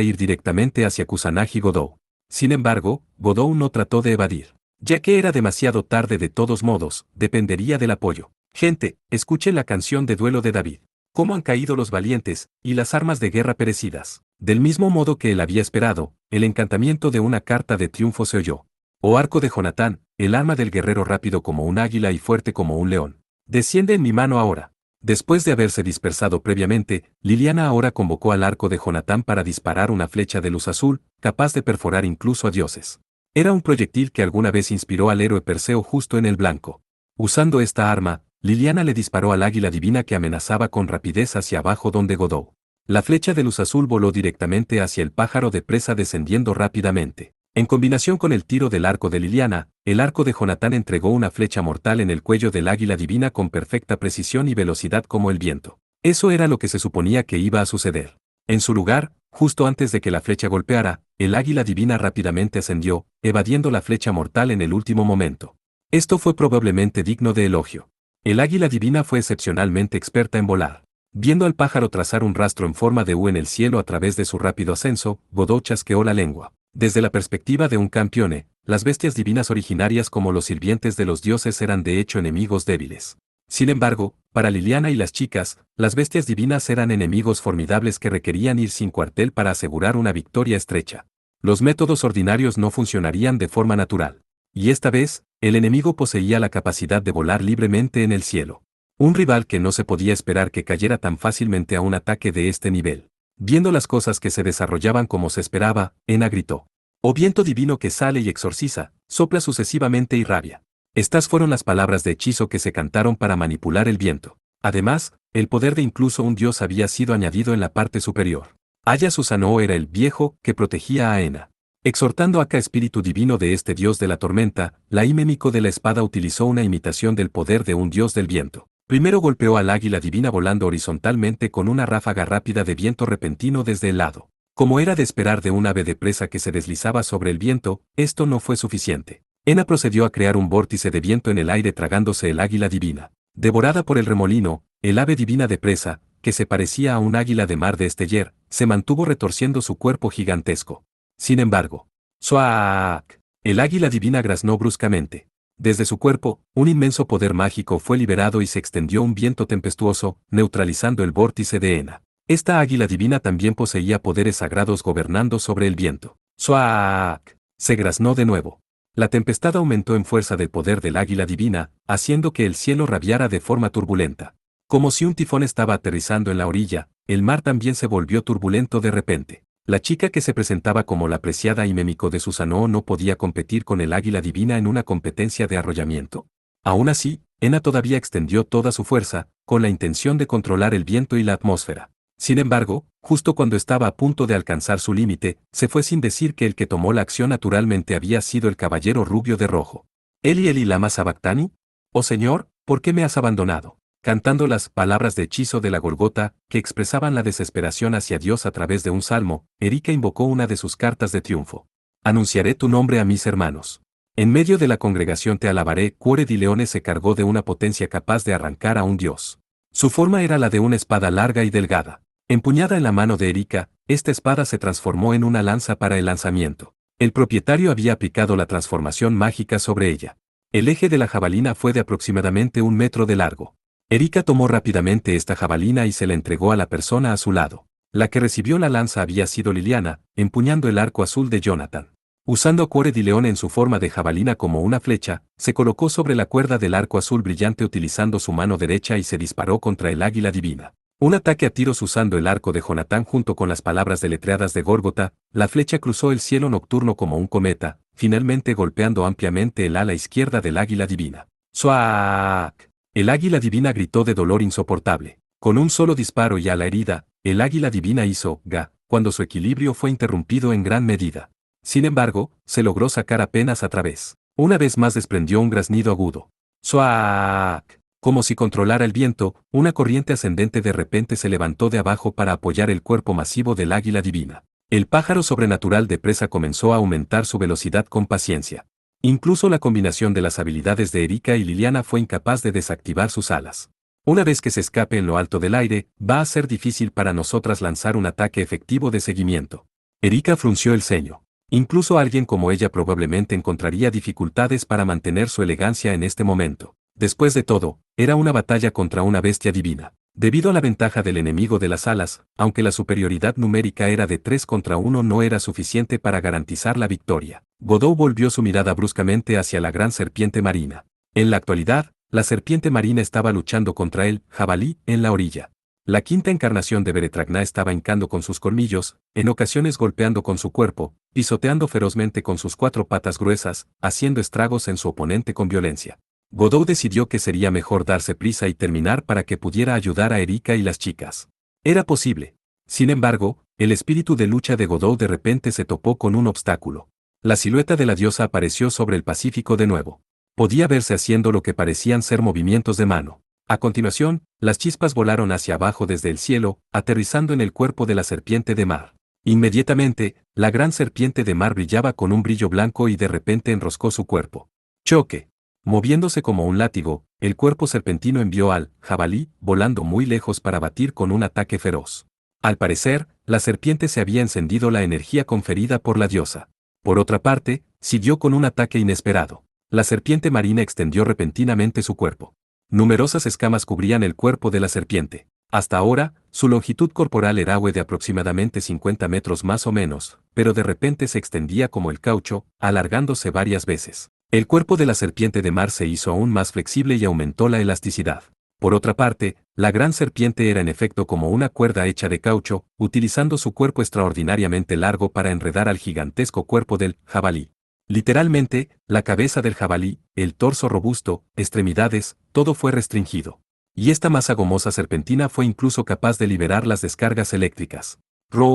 ir directamente hacia Kusanagi Godot. Sin embargo, Godot no trató de evadir. Ya que era demasiado tarde de todos modos, dependería del apoyo. Gente, escuche la canción de duelo de David. Cómo han caído los valientes, y las armas de guerra perecidas. Del mismo modo que él había esperado, el encantamiento de una carta de triunfo se oyó. Oh arco de Jonatán, el arma del guerrero rápido como un águila y fuerte como un león. Desciende en mi mano ahora. Después de haberse dispersado previamente, Liliana ahora convocó al arco de Jonatán para disparar una flecha de luz azul, capaz de perforar incluso a dioses. Era un proyectil que alguna vez inspiró al héroe Perseo justo en el blanco. Usando esta arma, Liliana le disparó al águila divina que amenazaba con rapidez hacia abajo donde Godot. La flecha de luz azul voló directamente hacia el pájaro de presa descendiendo rápidamente. En combinación con el tiro del arco de Liliana, el arco de Jonatán entregó una flecha mortal en el cuello del águila divina con perfecta precisión y velocidad como el viento. Eso era lo que se suponía que iba a suceder. En su lugar, justo antes de que la flecha golpeara, el águila divina rápidamente ascendió, evadiendo la flecha mortal en el último momento. Esto fue probablemente digno de elogio. El águila divina fue excepcionalmente experta en volar. Viendo al pájaro trazar un rastro en forma de U en el cielo a través de su rápido ascenso, Godot chasqueó la lengua. Desde la perspectiva de un campione, las bestias divinas originarias como los sirvientes de los dioses eran de hecho enemigos débiles. Sin embargo, para Liliana y las chicas, las bestias divinas eran enemigos formidables que requerían ir sin cuartel para asegurar una victoria estrecha. Los métodos ordinarios no funcionarían de forma natural. Y esta vez, el enemigo poseía la capacidad de volar libremente en el cielo. Un rival que no se podía esperar que cayera tan fácilmente a un ataque de este nivel. Viendo las cosas que se desarrollaban como se esperaba, Ena gritó. Oh viento divino que sale y exorciza, sopla sucesivamente y rabia. Estas fueron las palabras de hechizo que se cantaron para manipular el viento. Además, el poder de incluso un dios había sido añadido en la parte superior. Aya Susanoo era el viejo que protegía a Ena. Exhortando a cada espíritu divino de este dios de la tormenta, la mímico de la espada utilizó una imitación del poder de un dios del viento. Primero golpeó al águila divina volando horizontalmente con una ráfaga rápida de viento repentino desde el lado. Como era de esperar de un ave de presa que se deslizaba sobre el viento, esto no fue suficiente. Ena procedió a crear un vórtice de viento en el aire tragándose el águila divina. Devorada por el remolino, el ave divina de presa, que se parecía a un águila de mar de Esteller, se mantuvo retorciendo su cuerpo gigantesco. Sin embargo, ¡suaak! El águila divina graznó bruscamente. Desde su cuerpo, un inmenso poder mágico fue liberado y se extendió un viento tempestuoso, neutralizando el vórtice de Ena. Esta águila divina también poseía poderes sagrados gobernando sobre el viento. ¡Suaak! Se graznó de nuevo. La tempestad aumentó en fuerza del poder del águila divina, haciendo que el cielo rabiara de forma turbulenta. Como si un tifón estaba aterrizando en la orilla, el mar también se volvió turbulento de repente. La chica que se presentaba como la preciada y Mímico de Susanoo no podía competir con el águila divina en una competencia de arrollamiento. Aún así, Ena todavía extendió toda su fuerza, con la intención de controlar el viento y la atmósfera. Sin embargo, justo cuando estaba a punto de alcanzar su límite, se fue sin decir que el que tomó la acción naturalmente había sido el caballero rubio de rojo. Eli lama sabactani? Oh Señor, ¿por qué me has abandonado? Cantando las palabras de hechizo de la Golgota, que expresaban la desesperación hacia Dios a través de un salmo, Erika invocó una de sus cartas de triunfo. Anunciaré tu nombre a mis hermanos. En medio de la congregación te alabaré. Cuore di Leone se cargó de una potencia capaz de arrancar a un dios. Su forma era la de una espada larga y delgada. Empuñada en la mano de Erika, esta espada se transformó en una lanza para el lanzamiento. El propietario había aplicado la transformación mágica sobre ella. El eje de la jabalina fue de aproximadamente 1 metro de largo. Erika tomó rápidamente esta jabalina y se la entregó a la persona a su lado. La que recibió la lanza había sido Liliana, empuñando el arco azul de Jonathan. Usando Cuore di Leone en su forma de jabalina como una flecha, se colocó sobre la cuerda del arco azul brillante utilizando su mano derecha y se disparó contra el águila divina. Un ataque a tiros usando el arco de Jonathan junto con las palabras deletreadas de Górgota, la flecha cruzó el cielo nocturno como un cometa, finalmente golpeando ampliamente el ala izquierda del águila divina. ¡Suaak! El águila divina gritó de dolor insoportable. Con un solo disparo y a la herida, el águila divina hizo ga, cuando su equilibrio fue interrumpido en gran medida. Sin embargo, se logró sacar apenas a través. Una vez más desprendió un graznido agudo. ¡Suaak! Como si controlara el viento, una corriente ascendente de repente se levantó de abajo para apoyar el cuerpo masivo del águila divina. El pájaro sobrenatural de presa comenzó a aumentar su velocidad con paciencia. Incluso la combinación de las habilidades de Erika y Liliana fue incapaz de desactivar sus alas. Una vez que se escape en lo alto del aire, va a ser difícil para nosotras lanzar un ataque efectivo de seguimiento. Erika frunció el ceño. Incluso alguien como ella probablemente encontraría dificultades para mantener su elegancia en este momento. Después de todo, era una batalla contra una bestia divina. Debido a la ventaja del enemigo de las alas, aunque la superioridad numérica era de 3 contra 1 no era suficiente para garantizar la victoria. Godot volvió su mirada bruscamente hacia la gran serpiente marina. En la actualidad, la serpiente marina estaba luchando contra el jabalí en la orilla. La quinta encarnación de Beretragna estaba hincando con sus colmillos, en ocasiones golpeando con su cuerpo, pisoteando ferozmente con sus 4 patas gruesas, haciendo estragos en su oponente con violencia. Godot decidió que sería mejor darse prisa y terminar para que pudiera ayudar a Erika y las chicas. Era posible. Sin embargo, el espíritu de lucha de Godot de repente se topó con un obstáculo. La silueta de la diosa apareció sobre el Pacífico de nuevo. Podía verse haciendo lo que parecían ser movimientos de mano. A continuación, las chispas volaron hacia abajo desde el cielo, aterrizando en el cuerpo de la serpiente de mar. Inmediatamente, la gran serpiente de mar brillaba con un brillo blanco y de repente enroscó su cuerpo. ¡Choque! Moviéndose como un látigo, el cuerpo serpentino envió al jabalí volando muy lejos para batir con un ataque feroz. Al parecer, la serpiente se había encendido la energía conferida por la diosa. Por otra parte, siguió con un ataque inesperado. La serpiente marina extendió repentinamente su cuerpo. Numerosas escamas cubrían el cuerpo de la serpiente. Hasta ahora, su longitud corporal era de aproximadamente 50 metros más o menos, pero de repente se extendía como el caucho, alargándose varias veces. El cuerpo de la serpiente de mar se hizo aún más flexible y aumentó la elasticidad. Por otra parte, la gran serpiente era en efecto como una cuerda hecha de caucho, utilizando su cuerpo extraordinariamente largo para enredar al gigantesco cuerpo del jabalí. Literalmente, la cabeza del jabalí, el torso robusto, extremidades, todo fue restringido. Y esta masa gomosa serpentina fue incluso capaz de liberar las descargas eléctricas. ¡Roar!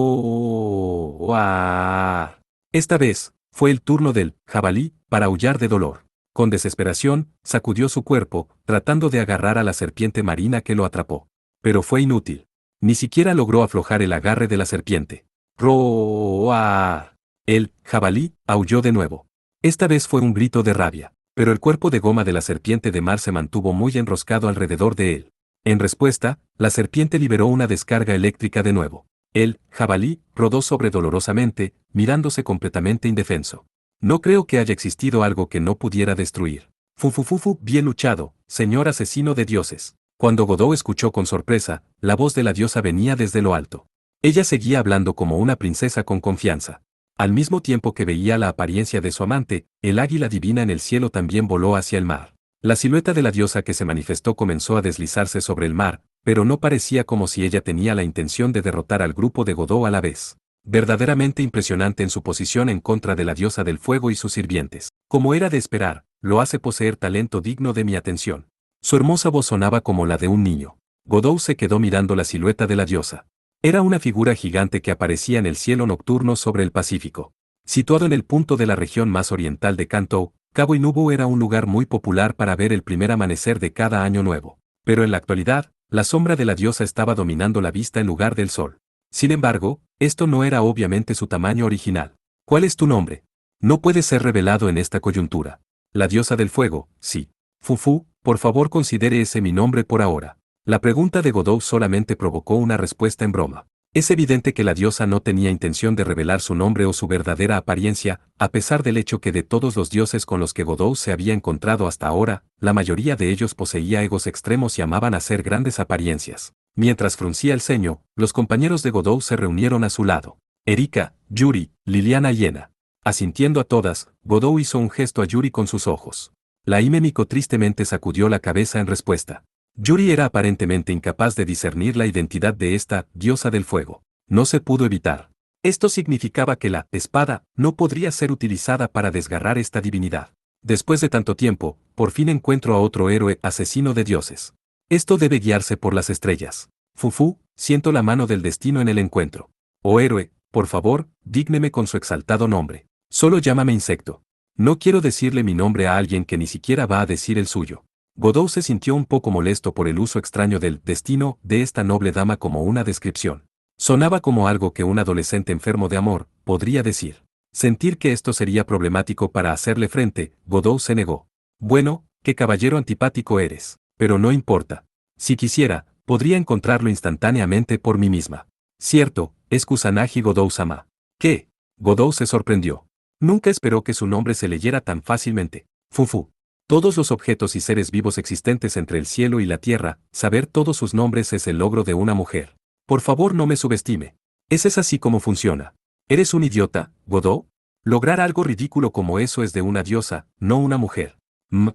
Esta vez, fue el turno del jabalí para aullar de dolor. Con desesperación, sacudió su cuerpo, tratando de agarrar a la serpiente marina que lo atrapó. Pero fue inútil. Ni siquiera logró aflojar el agarre de la serpiente. ¡Roar! El jabalí aulló de nuevo. Esta vez fue un grito de rabia, pero el cuerpo de goma de la serpiente de mar se mantuvo muy enroscado alrededor de él. En respuesta, la serpiente liberó una descarga eléctrica de nuevo. El jabalí rodó sobre dolorosamente, mirándose completamente indefenso. No creo que haya existido algo que no pudiera destruir. Fufufufu, bien luchado, señor asesino de dioses. Cuando Godot escuchó con sorpresa, la voz de la diosa venía desde lo alto. Ella seguía hablando como una princesa con confianza. Al mismo tiempo que veía la apariencia de su amante, el águila divina en el cielo también voló hacia el mar. La silueta de la diosa que se manifestó comenzó a deslizarse sobre el mar, pero no parecía como si ella tenía la intención de derrotar al grupo de Godot a la vez. Verdaderamente impresionante en su posición en contra de la diosa del fuego y sus sirvientes. Como era de esperar, lo hace poseer talento digno de mi atención. Su hermosa voz sonaba como la de un niño. Godot se quedó mirando la silueta de la diosa. Era una figura gigante que aparecía en el cielo nocturno sobre el Pacífico. Situado en el punto de la región más oriental de Kanto, Cabo Inubu era un lugar muy popular para ver el primer amanecer de cada año nuevo. Pero en la actualidad, la sombra de la diosa estaba dominando la vista en lugar del sol. Sin embargo, esto no era obviamente su tamaño original. ¿Cuál es tu nombre? No puede ser revelado en esta coyuntura. La diosa del fuego, sí. Fufu, por favor considere ese mi nombre por ahora. La pregunta de Godot solamente provocó una respuesta en broma. Es evidente que la diosa no tenía intención de revelar su nombre o su verdadera apariencia, a pesar del hecho que de todos los dioses con los que Godot se había encontrado hasta ahora, la mayoría de ellos poseía egos extremos y amaban hacer grandes apariencias. Mientras fruncía el ceño, los compañeros de Godot se reunieron a su lado. Erika, Yuri, Liliana y Ena. Asintiendo a todas, Godot hizo un gesto a Yuri con sus ojos. La Miko tristemente sacudió la cabeza en respuesta. Yuri era aparentemente incapaz de discernir la identidad de esta diosa del fuego. No se pudo evitar. Esto significaba que la espada no podría ser utilizada para desgarrar esta divinidad. Después de tanto tiempo, por fin encuentro a otro héroe asesino de dioses. Esto debe guiarse por las estrellas. Fufu, siento la mano del destino en el encuentro. Oh héroe, por favor, dígneme con su exaltado nombre. Solo llámame insecto. No quiero decirle mi nombre a alguien que ni siquiera va a decir el suyo. Godot se sintió un poco molesto por el uso extraño del destino de esta noble dama como una descripción. Sonaba como algo que un adolescente enfermo de amor podría decir. Sentir que esto sería problemático para hacerle frente, Godot se negó. Bueno, qué caballero antipático eres, pero no importa. Si quisiera, podría encontrarlo instantáneamente por mí misma. Cierto, es Kusanagi Godou-sama. ¿Qué? Godot se sorprendió. Nunca esperó que su nombre se leyera tan fácilmente. Fufu. Todos los objetos y seres vivos existentes entre el cielo y la tierra, saber todos sus nombres es el logro de una mujer. Por favor no me subestime. ¿Ese es así como funciona? ¿Eres un idiota, Godot? Lograr algo ridículo como eso es de una diosa, no una mujer.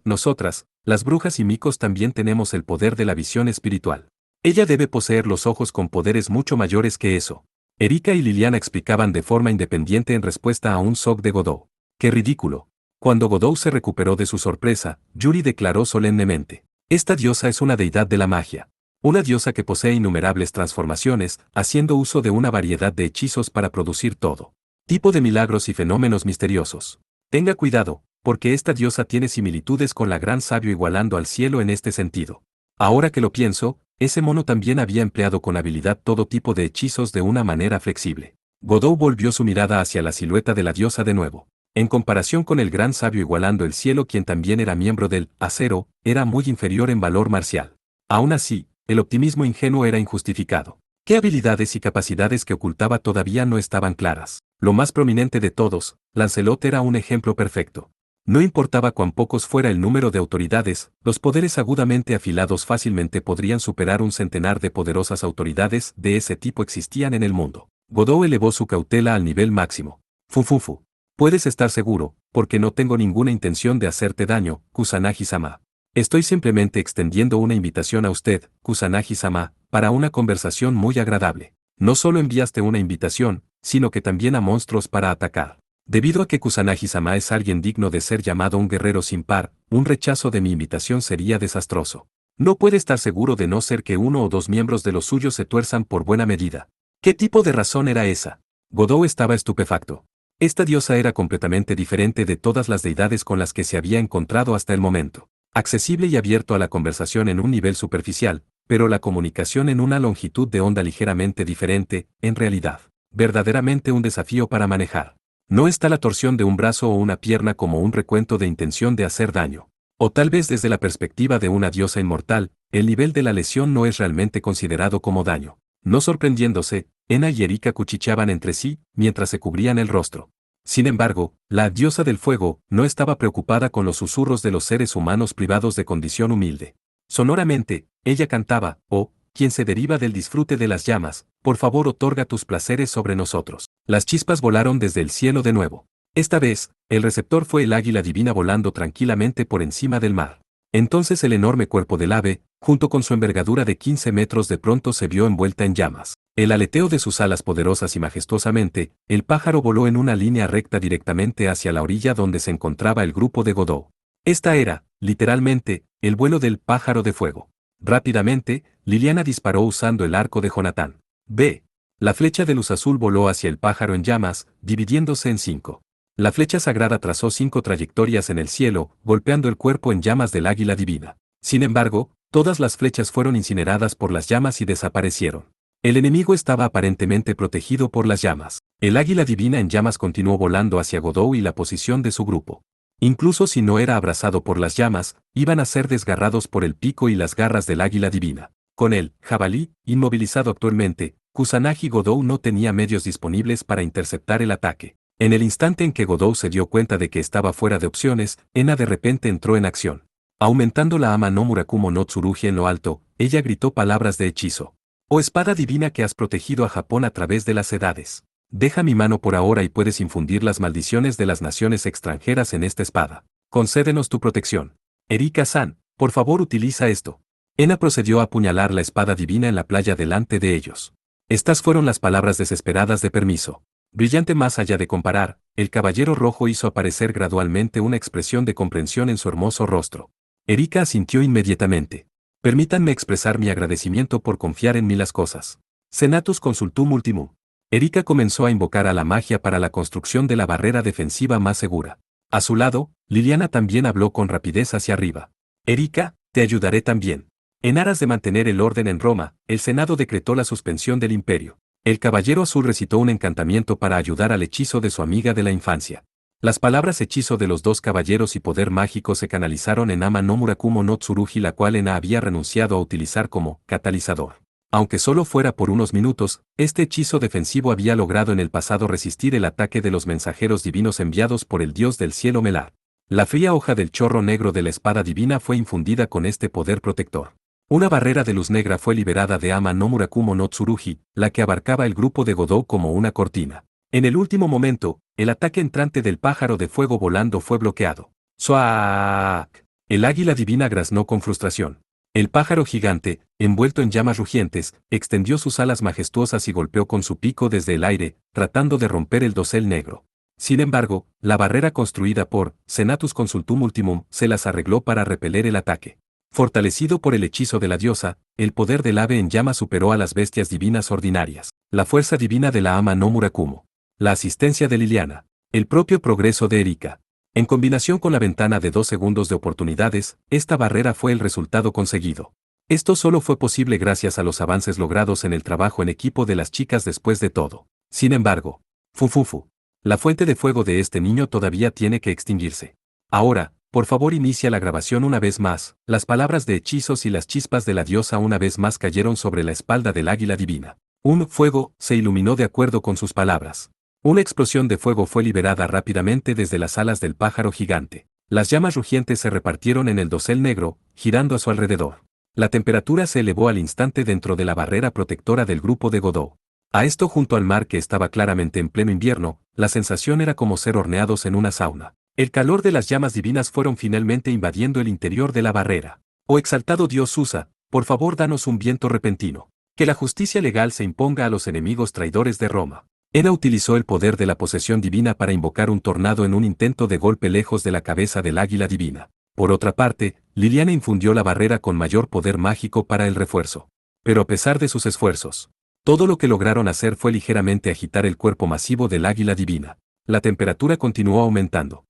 Nosotras, las brujas y micos también tenemos el poder de la visión espiritual. Ella debe poseer los ojos con poderes mucho mayores que eso. Erika y Liliana explicaban de forma independiente en respuesta a un shock de Godot. ¡Qué ridículo! Cuando Godot se recuperó de su sorpresa, Yuri declaró solemnemente. Esta diosa es una deidad de la magia. Una diosa que posee innumerables transformaciones, haciendo uso de una variedad de hechizos para producir todo tipo de milagros y fenómenos misteriosos. Tenga cuidado, porque esta diosa tiene similitudes con la gran sabio igualando al cielo en este sentido. Ahora que lo pienso, ese mono también había empleado con habilidad todo tipo de hechizos de una manera flexible. Godot volvió su mirada hacia la silueta de la diosa de nuevo. En comparación con el gran sabio igualando el cielo quien también era miembro del acero, era muy inferior en valor marcial. Aún así, el optimismo ingenuo era injustificado. ¿Qué habilidades y capacidades que ocultaba todavía no estaban claras? Lo más prominente de todos, Lancelot era un ejemplo perfecto. No importaba cuán pocos fuera el número de autoridades, los poderes agudamente afilados fácilmente podrían superar un centenar de poderosas autoridades de ese tipo existían en el mundo. Godot elevó su cautela al nivel máximo. Fufufu. Puedes estar seguro, porque no tengo ninguna intención de hacerte daño, Kusanagi-sama. Estoy simplemente extendiendo una invitación a usted, Kusanagi-sama, para una conversación muy agradable. No solo enviaste una invitación, sino que también a monstruos para atacar. Debido a que Kusanagi-sama es alguien digno de ser llamado un guerrero sin par, un rechazo de mi invitación sería desastroso. No puede estar seguro de no ser que uno o dos miembros de los suyos se tuerzan por buena medida. ¿Qué tipo de razón era esa? Godot estaba estupefacto. Esta diosa era completamente diferente de todas las deidades con las que se había encontrado hasta el momento. Accesible y abierto a la conversación en un nivel superficial, pero la comunicación en una longitud de onda ligeramente diferente, en realidad. verdaderamente un desafío para manejar. No está la torsión de un brazo o una pierna como un recuento de intención de hacer daño. O tal vez desde la perspectiva de una diosa inmortal, el nivel de la lesión no es realmente considerado como daño. No sorprendiéndose, Hena y Erika cuchicheaban entre sí, mientras se cubrían el rostro. Sin embargo, la diosa del fuego no estaba preocupada con los susurros de los seres humanos privados de condición humilde. Sonoramente, ella cantaba, oh, quien se deriva del disfrute de las llamas, por favor otorga tus placeres sobre nosotros. Las chispas volaron desde el cielo de nuevo. Esta vez, el receptor fue el águila divina volando tranquilamente por encima del mar. Entonces el enorme cuerpo del ave, junto con su envergadura de 15 metros de pronto se vio envuelta en llamas. El aleteo de sus alas poderosas y majestuosamente, el pájaro voló en una línea recta directamente hacia la orilla donde se encontraba el grupo de Godot. Esta era, literalmente, el vuelo del pájaro de fuego. Rápidamente, Liliana disparó usando el arco de Jonatán. B. La flecha de luz azul voló hacia el pájaro en llamas, dividiéndose en 5. La flecha sagrada trazó 5 trayectorias en el cielo, golpeando el cuerpo en llamas del águila divina. Sin embargo, todas las flechas fueron incineradas por las llamas y desaparecieron. El enemigo estaba aparentemente protegido por las llamas. El águila divina en llamas continuó volando hacia Godot y la posición de su grupo. Incluso si no era abrazado por las llamas, iban a ser desgarrados por el pico y las garras del águila divina. Con el jabalí, inmovilizado actualmente, Kusanagi Godot no tenía medios disponibles para interceptar el ataque. En el instante en que Godot se dio cuenta de que estaba fuera de opciones, Hena de repente entró en acción. Aumentando la Ama no Murakumo no Tsurugi en lo alto, ella gritó palabras de hechizo. Oh espada divina que has protegido a Japón a través de las edades. Deja mi mano por ahora y puedes infundir las maldiciones de las naciones extranjeras en esta espada. Concédenos tu protección. Erika-san, por favor utiliza esto. Hena procedió a apuñalar la espada divina en la playa delante de ellos. Estas fueron las palabras desesperadas de permiso. Brillante más allá de comparar, el caballero rojo hizo aparecer gradualmente una expresión de comprensión en su hermoso rostro. Erika asintió inmediatamente. Permítanme expresar mi agradecimiento por confiar en mí las cosas. Senatus consultum ultimum. Erika comenzó a invocar a la magia para la construcción de la barrera defensiva más segura. A su lado, Liliana también habló con rapidez hacia arriba. Erika, te ayudaré también. En aras de mantener el orden en Roma, el Senado decretó la suspensión del imperio. El caballero azul recitó un encantamiento para ayudar al hechizo de su amiga de la infancia. Las palabras hechizo de los dos caballeros y poder mágico se canalizaron en Ama no Murakumo no Tsurugi, la cual Hena había renunciado a utilizar como catalizador. Aunque solo fuera por unos minutos, este hechizo defensivo había logrado en el pasado resistir el ataque de los mensajeros divinos enviados por el dios del cielo Melar. La fría hoja del chorro negro de la espada divina fue infundida con este poder protector. Una barrera de luz negra fue liberada de Ama no Murakumo no Tsurugi, la que abarcaba el grupo de Godot como una cortina. En el último momento, el ataque entrante del pájaro de fuego volando fue bloqueado. ¡Suaak! El águila divina graznó con frustración. El pájaro gigante, envuelto en llamas rugientes, extendió sus alas majestuosas y golpeó con su pico desde el aire, tratando de romper el dosel negro. Sin embargo, la barrera construida por Senatus Consultum Ultimum se las arregló para repeler el ataque. Fortalecido por el hechizo de la diosa, el poder del ave en llamas superó a las bestias divinas ordinarias. La fuerza divina de la Ama no Murakumo. La asistencia de Liliana. El propio progreso de Erika. En combinación con la ventana de 2 segundos de oportunidades, esta barrera fue el resultado conseguido. Esto solo fue posible gracias a los avances logrados en el trabajo en equipo de las chicas después de todo. Sin embargo, Fufufu. La fuente de fuego de este niño todavía tiene que extinguirse. Ahora, por favor inicia la grabación una vez más. Las palabras de hechizos y las chispas de la diosa una vez más cayeron sobre la espalda del águila divina. Un fuego se iluminó de acuerdo con sus palabras. Una explosión de fuego fue liberada rápidamente desde las alas del pájaro gigante. Las llamas rugientes se repartieron en el dosel negro, girando a su alrededor. La temperatura se elevó al instante dentro de la barrera protectora del grupo de Godot. A esto junto al mar que estaba claramente en pleno invierno, la sensación era como ser horneados en una sauna. El calor de las llamas divinas fueron finalmente invadiendo el interior de la barrera. Oh exaltado Dios Susa, por favor danos un viento repentino. Que la justicia legal se imponga a los enemigos traidores de Roma. Hena utilizó el poder de la posesión divina para invocar un tornado en un intento de golpe lejos de la cabeza del águila divina. Por otra parte, Liliana infundió la barrera con mayor poder mágico para el refuerzo. Pero a pesar de sus esfuerzos, todo lo que lograron hacer fue ligeramente agitar el cuerpo masivo del águila divina. La temperatura continuó aumentando.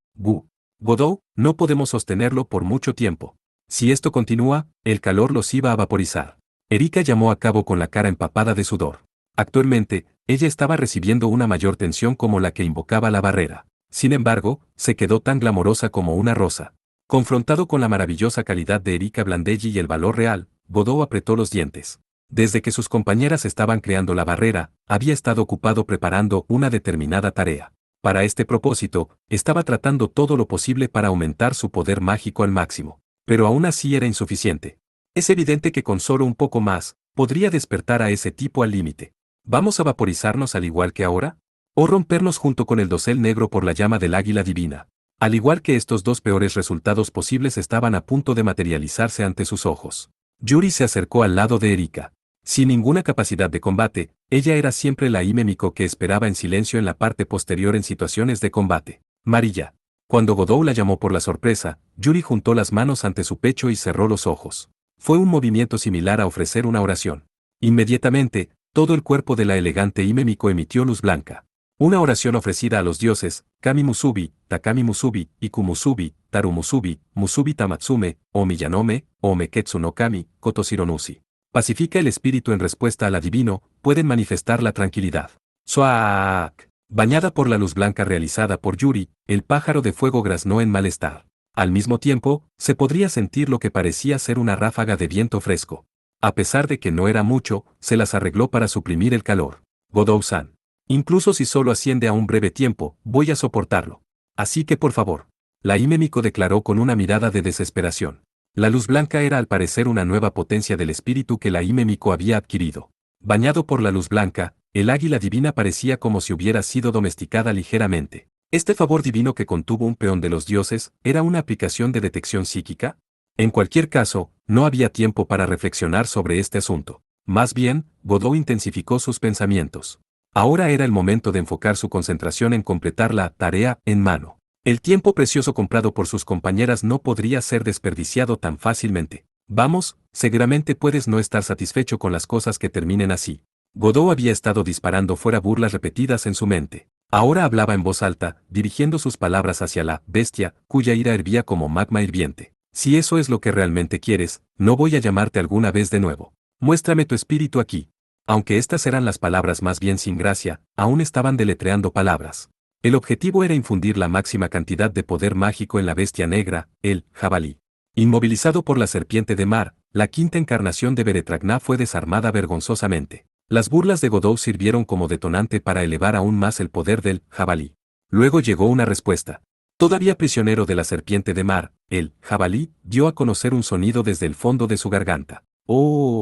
Godot, no podemos sostenerlo por mucho tiempo. Si esto continúa, el calor los iba a vaporizar. Erika llamó a cabo con la cara empapada de sudor. Actualmente, ella estaba recibiendo una mayor tensión como la que invocaba la barrera. Sin embargo, se quedó tan glamorosa como una rosa. Confrontado con la maravillosa calidad de Erika Blandelli y el valor real, Godot apretó los dientes. Desde que sus compañeras estaban creando la barrera, había estado ocupado preparando una determinada tarea. Para este propósito, estaba tratando todo lo posible para aumentar su poder mágico al máximo. Pero aún así era insuficiente. Es evidente que con solo un poco más, podría despertar a ese tipo al límite. ¿Vamos a vaporizarnos al igual que ahora? ¿O rompernos junto con el dosel negro por la llama del águila divina? Al igual que estos dos peores resultados posibles estaban a punto de materializarse ante sus ojos. Yuri se acercó al lado de Erika. Sin ninguna capacidad de combate, ella era siempre la Himemiko que esperaba en silencio en la parte posterior en situaciones de combate. Marilla. Cuando Godot la llamó por la sorpresa, Yuri juntó las manos ante su pecho y cerró los ojos. Fue un movimiento similar a ofrecer una oración. Inmediatamente, todo el cuerpo de la elegante Himemiko emitió luz blanca. Una oración ofrecida a los dioses, Kami Musubi, Takami Musubi, Iku Musubi, Taru Musubi, Musubi Tamatsume, o Miyanome, o Meketsu no Kami, Kotoshironusi. Pacifica el espíritu en respuesta al adivino, pueden manifestar la tranquilidad. ¡Suaak! Bañada por la luz blanca realizada por Yuri, el pájaro de fuego graznó en malestar. Al mismo tiempo, se podría sentir lo que parecía ser una ráfaga de viento fresco. A pesar de que no era mucho, se las arregló para suprimir el calor. Godou-san. Incluso si solo asciende a un breve tiempo, voy a soportarlo. Así que por favor. La Himemiko declaró con una mirada de desesperación. La luz blanca era al parecer una nueva potencia del espíritu que la Himemiko había adquirido. Bañado por la luz blanca, el águila divina parecía como si hubiera sido domesticada ligeramente. ¿Este favor divino que contuvo un peón de los dioses, era una aplicación de detección psíquica? En cualquier caso, no había tiempo para reflexionar sobre este asunto. Más bien, Godot intensificó sus pensamientos. Ahora era el momento de enfocar su concentración en completar la tarea en mano. El tiempo precioso comprado por sus compañeras no podría ser desperdiciado tan fácilmente. Vamos, seguramente puedes no estar satisfecho con las cosas que terminen así. Godot había estado disparando fuera burlas repetidas en su mente. Ahora hablaba en voz alta, dirigiendo sus palabras hacia la bestia, cuya ira hervía como magma hirviente. Si eso es lo que realmente quieres, no voy a llamarte alguna vez de nuevo. Muéstrame tu espíritu aquí. Aunque estas eran las palabras más bien sin gracia, aún estaban deletreando palabras. El objetivo era infundir la máxima cantidad de poder mágico en la bestia negra, el jabalí. Inmovilizado por la serpiente de mar, la quinta encarnación de Beretragná fue desarmada vergonzosamente. Las burlas de Godot sirvieron como detonante para elevar aún más el poder del jabalí. Luego llegó una respuesta. Todavía prisionero de la serpiente de mar, el jabalí dio a conocer un sonido desde el fondo de su garganta. ¡Oh!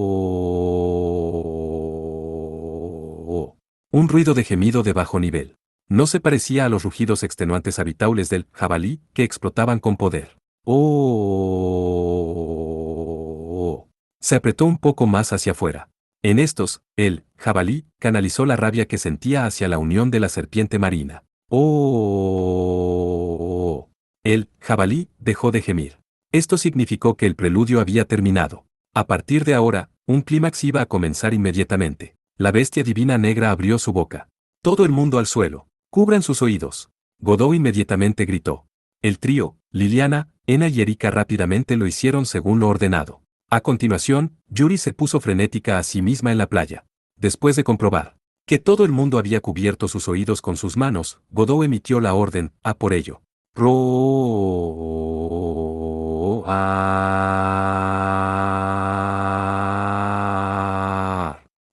Un ruido de gemido de bajo nivel. No se parecía a los rugidos extenuantes habituales del jabalí que explotaban con poder. ¡Oh! Se apretó un poco más hacia afuera. En estos, el jabalí canalizó la rabia que sentía hacia la unión de la serpiente marina. ¡Oh! El jabalí dejó de gemir. Esto significó que el preludio había terminado. A partir de ahora, un clímax iba a comenzar inmediatamente. La bestia divina negra abrió su boca. Todo el mundo al suelo. Cubran sus oídos. Godot inmediatamente gritó. El trío, Liliana, Ena y Erika rápidamente lo hicieron según lo ordenado. A continuación, Yuri se puso frenética a sí misma en la playa. Después de comprobar que todo el mundo había cubierto sus oídos con sus manos, Godot emitió la orden, a por ello.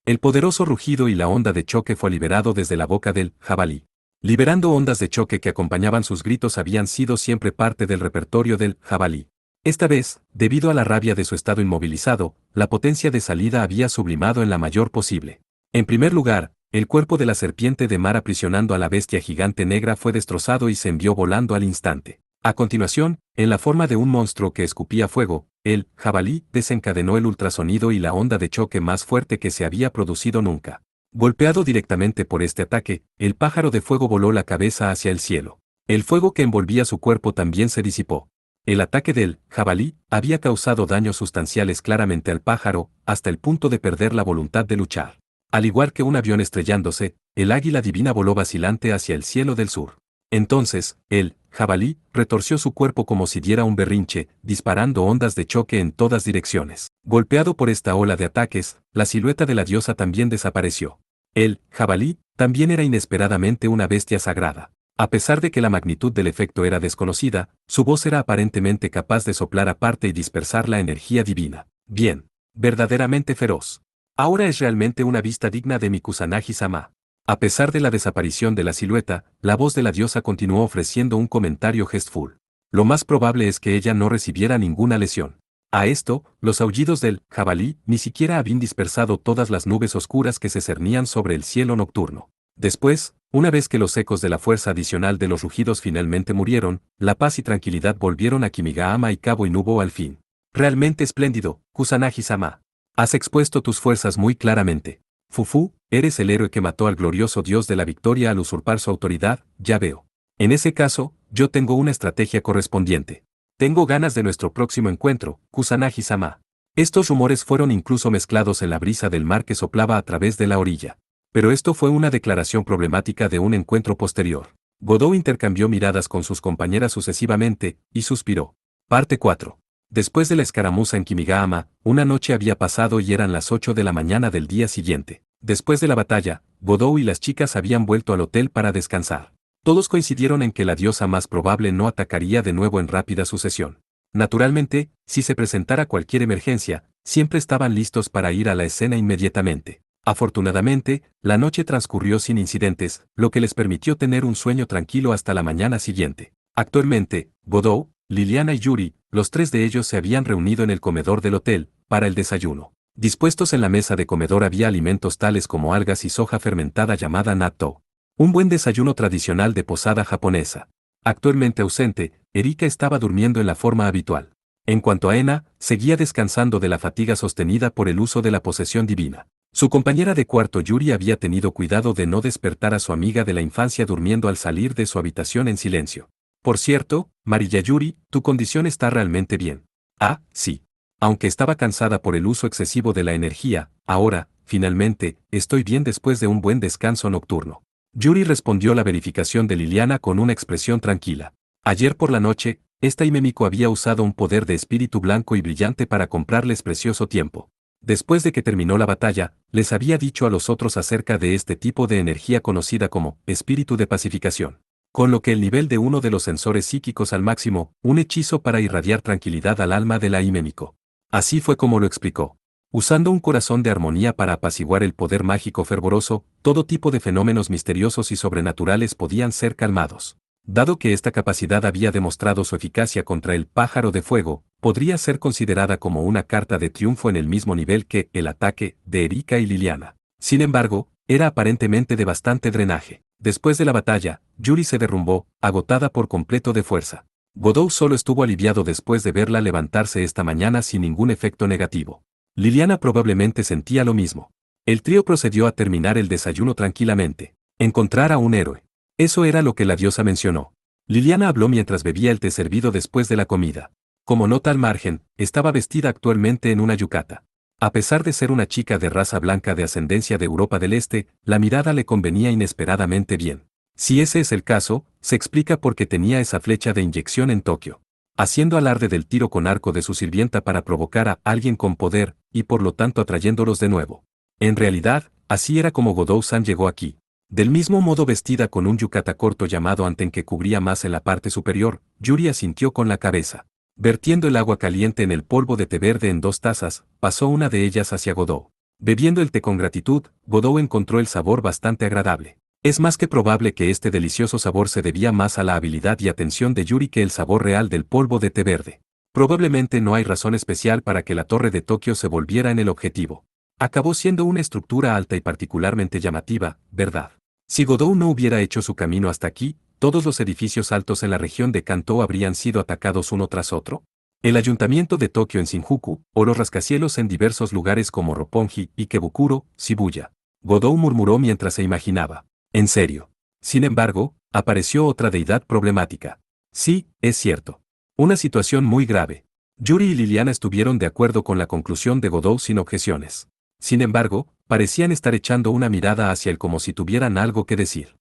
El poderoso rugido y la onda de choque fue liberado desde la boca del jabalí. Liberando ondas de choque que acompañaban sus gritos habían sido siempre parte del repertorio del jabalí. Esta vez, debido a la rabia de su estado inmovilizado, la potencia de salida había sublimado en la mayor posible. En primer lugar, el cuerpo de la serpiente de mar aprisionando a la bestia gigante negra fue destrozado y se envió volando al instante. A continuación, en la forma de un monstruo que escupía fuego, el jabalí desencadenó el ultrasonido y la onda de choque más fuerte que se había producido nunca. Golpeado directamente por este ataque, el pájaro de fuego voló la cabeza hacia el cielo. El fuego que envolvía su cuerpo también se disipó. El ataque del jabalí había causado daños sustanciales claramente al pájaro, hasta el punto de perder la voluntad de luchar. Al igual que un avión estrellándose, el águila divina voló vacilante hacia el cielo del sur. Entonces, el jabalí retorció su cuerpo como si diera un berrinche, disparando ondas de choque en todas direcciones. Golpeado por esta ola de ataques, la silueta de la diosa también desapareció. El jabalí también era inesperadamente una bestia sagrada. A pesar de que la magnitud del efecto era desconocida, su voz era aparentemente capaz de soplar aparte y dispersar la energía divina. Bien, verdaderamente feroz. Ahora es realmente una vista digna de mi Kusanagi-sama. A pesar de la desaparición de la silueta, la voz de la diosa continuó ofreciendo un comentario gestful. Lo más probable es que ella no recibiera ninguna lesión. A esto, los aullidos del jabalí ni siquiera habían dispersado todas las nubes oscuras que se cernían sobre el cielo nocturno. Después, una vez que los ecos de la fuerza adicional de los rugidos finalmente murieron, la paz y tranquilidad volvieron a Kimigaama y Cabo Inubo al fin. Realmente espléndido, Kusanagi-sama. Has expuesto tus fuerzas muy claramente. Fufu, eres el héroe que mató al glorioso dios de la victoria al usurpar su autoridad, ya veo. En ese caso, yo tengo una estrategia correspondiente. Tengo ganas de nuestro próximo encuentro, Kusanagi-sama. Estos rumores fueron incluso mezclados en la brisa del mar que soplaba a través de la orilla. Pero esto fue una declaración problemática de un encuentro posterior. Godot intercambió miradas con sus compañeras sucesivamente, y suspiró. Parte 4. Después de la escaramuza en Kimigaama, una noche había pasado y eran las 8 de la mañana del día siguiente. Después de la batalla, Godot y las chicas habían vuelto al hotel para descansar. Todos coincidieron en que la diosa más probable no atacaría de nuevo en rápida sucesión. Naturalmente, si se presentara cualquier emergencia, siempre estaban listos para ir a la escena inmediatamente. Afortunadamente, la noche transcurrió sin incidentes, lo que les permitió tener un sueño tranquilo hasta la mañana siguiente. Actualmente, Godot, Liliana y Yuri, los tres de ellos se habían reunido en el comedor del hotel, para el desayuno. Dispuestos en la mesa de comedor había alimentos tales como algas y soja fermentada llamada natto. Un buen desayuno tradicional de posada japonesa. Actualmente ausente, Erika estaba durmiendo en la forma habitual. En cuanto a Ena, seguía descansando de la fatiga sostenida por el uso de la posesión divina. Su compañera de cuarto Yuri había tenido cuidado de no despertar a su amiga de la infancia durmiendo al salir de su habitación en silencio. Por cierto, Marilla Yuri, tu condición está realmente bien. Ah, sí. Aunque estaba cansada por el uso excesivo de la energía, ahora, finalmente, estoy bien después de un buen descanso nocturno. Yuri respondió la verificación de Liliana con una expresión tranquila. Ayer por la noche, esta Himemiko había usado un poder de espíritu blanco y brillante para comprarles precioso tiempo. Después de que terminó la batalla, les había dicho a los otros acerca de este tipo de energía conocida como espíritu de pacificación. Con lo que el nivel de uno de los sensores psíquicos al máximo, un hechizo para irradiar tranquilidad al alma de la Himemiko. Así fue como lo explicó. Usando un corazón de armonía para apaciguar el poder mágico fervoroso, todo tipo de fenómenos misteriosos y sobrenaturales podían ser calmados. Dado que esta capacidad había demostrado su eficacia contra el pájaro de fuego, podría ser considerada como una carta de triunfo en el mismo nivel que el ataque de Erika y Liliana. Sin embargo, era aparentemente de bastante drenaje. Después de la batalla, Yuri se derrumbó, agotada por completo de fuerza. Godot solo estuvo aliviado después de verla levantarse esta mañana sin ningún efecto negativo. Liliana probablemente sentía lo mismo. El trío procedió a terminar el desayuno tranquilamente. Encontrar a un héroe. Eso era lo que la diosa mencionó. Liliana habló mientras bebía el té servido después de la comida. Como nota al margen, estaba vestida actualmente en una yukata. A pesar de ser una chica de raza blanca de ascendencia de Europa del Este, la mirada le convenía inesperadamente bien. Si ese es el caso, se explica por qué tenía esa flecha de inyección en Tokio. Haciendo alarde del tiro con arco de su sirvienta para provocar a alguien con poder, y por lo tanto atrayéndolos de nuevo. En realidad, así era como Godou-san llegó aquí. Del mismo modo vestida con un yukata corto llamado anten que cubría más en la parte superior, Yuri asintió con la cabeza. Vertiendo el agua caliente en el polvo de té verde en 2 tazas, pasó una de ellas hacia Godou. Bebiendo el té con gratitud, Godou encontró el sabor bastante agradable. Es más que probable que este delicioso sabor se debía más a la habilidad y atención de Yuri que el sabor real del polvo de té verde. Probablemente no hay razón especial para que la torre de Tokio se volviera en el objetivo. Acabó siendo una estructura alta y particularmente llamativa, ¿verdad? Si Godou no hubiera hecho su camino hasta aquí, todos los edificios altos en la región de Kanto habrían sido atacados uno tras otro. El ayuntamiento de Tokio en Shinjuku, o los rascacielos en diversos lugares como Roppongi, Ikebukuro, Shibuya. Godou murmuró mientras se imaginaba. En serio. Sin embargo, apareció otra deidad problemática. Sí, es cierto. Una situación muy grave. Yuri y Liliana estuvieron de acuerdo con la conclusión de Godou sin objeciones. Sin embargo, parecían estar echando una mirada hacia él como si tuvieran algo que decir.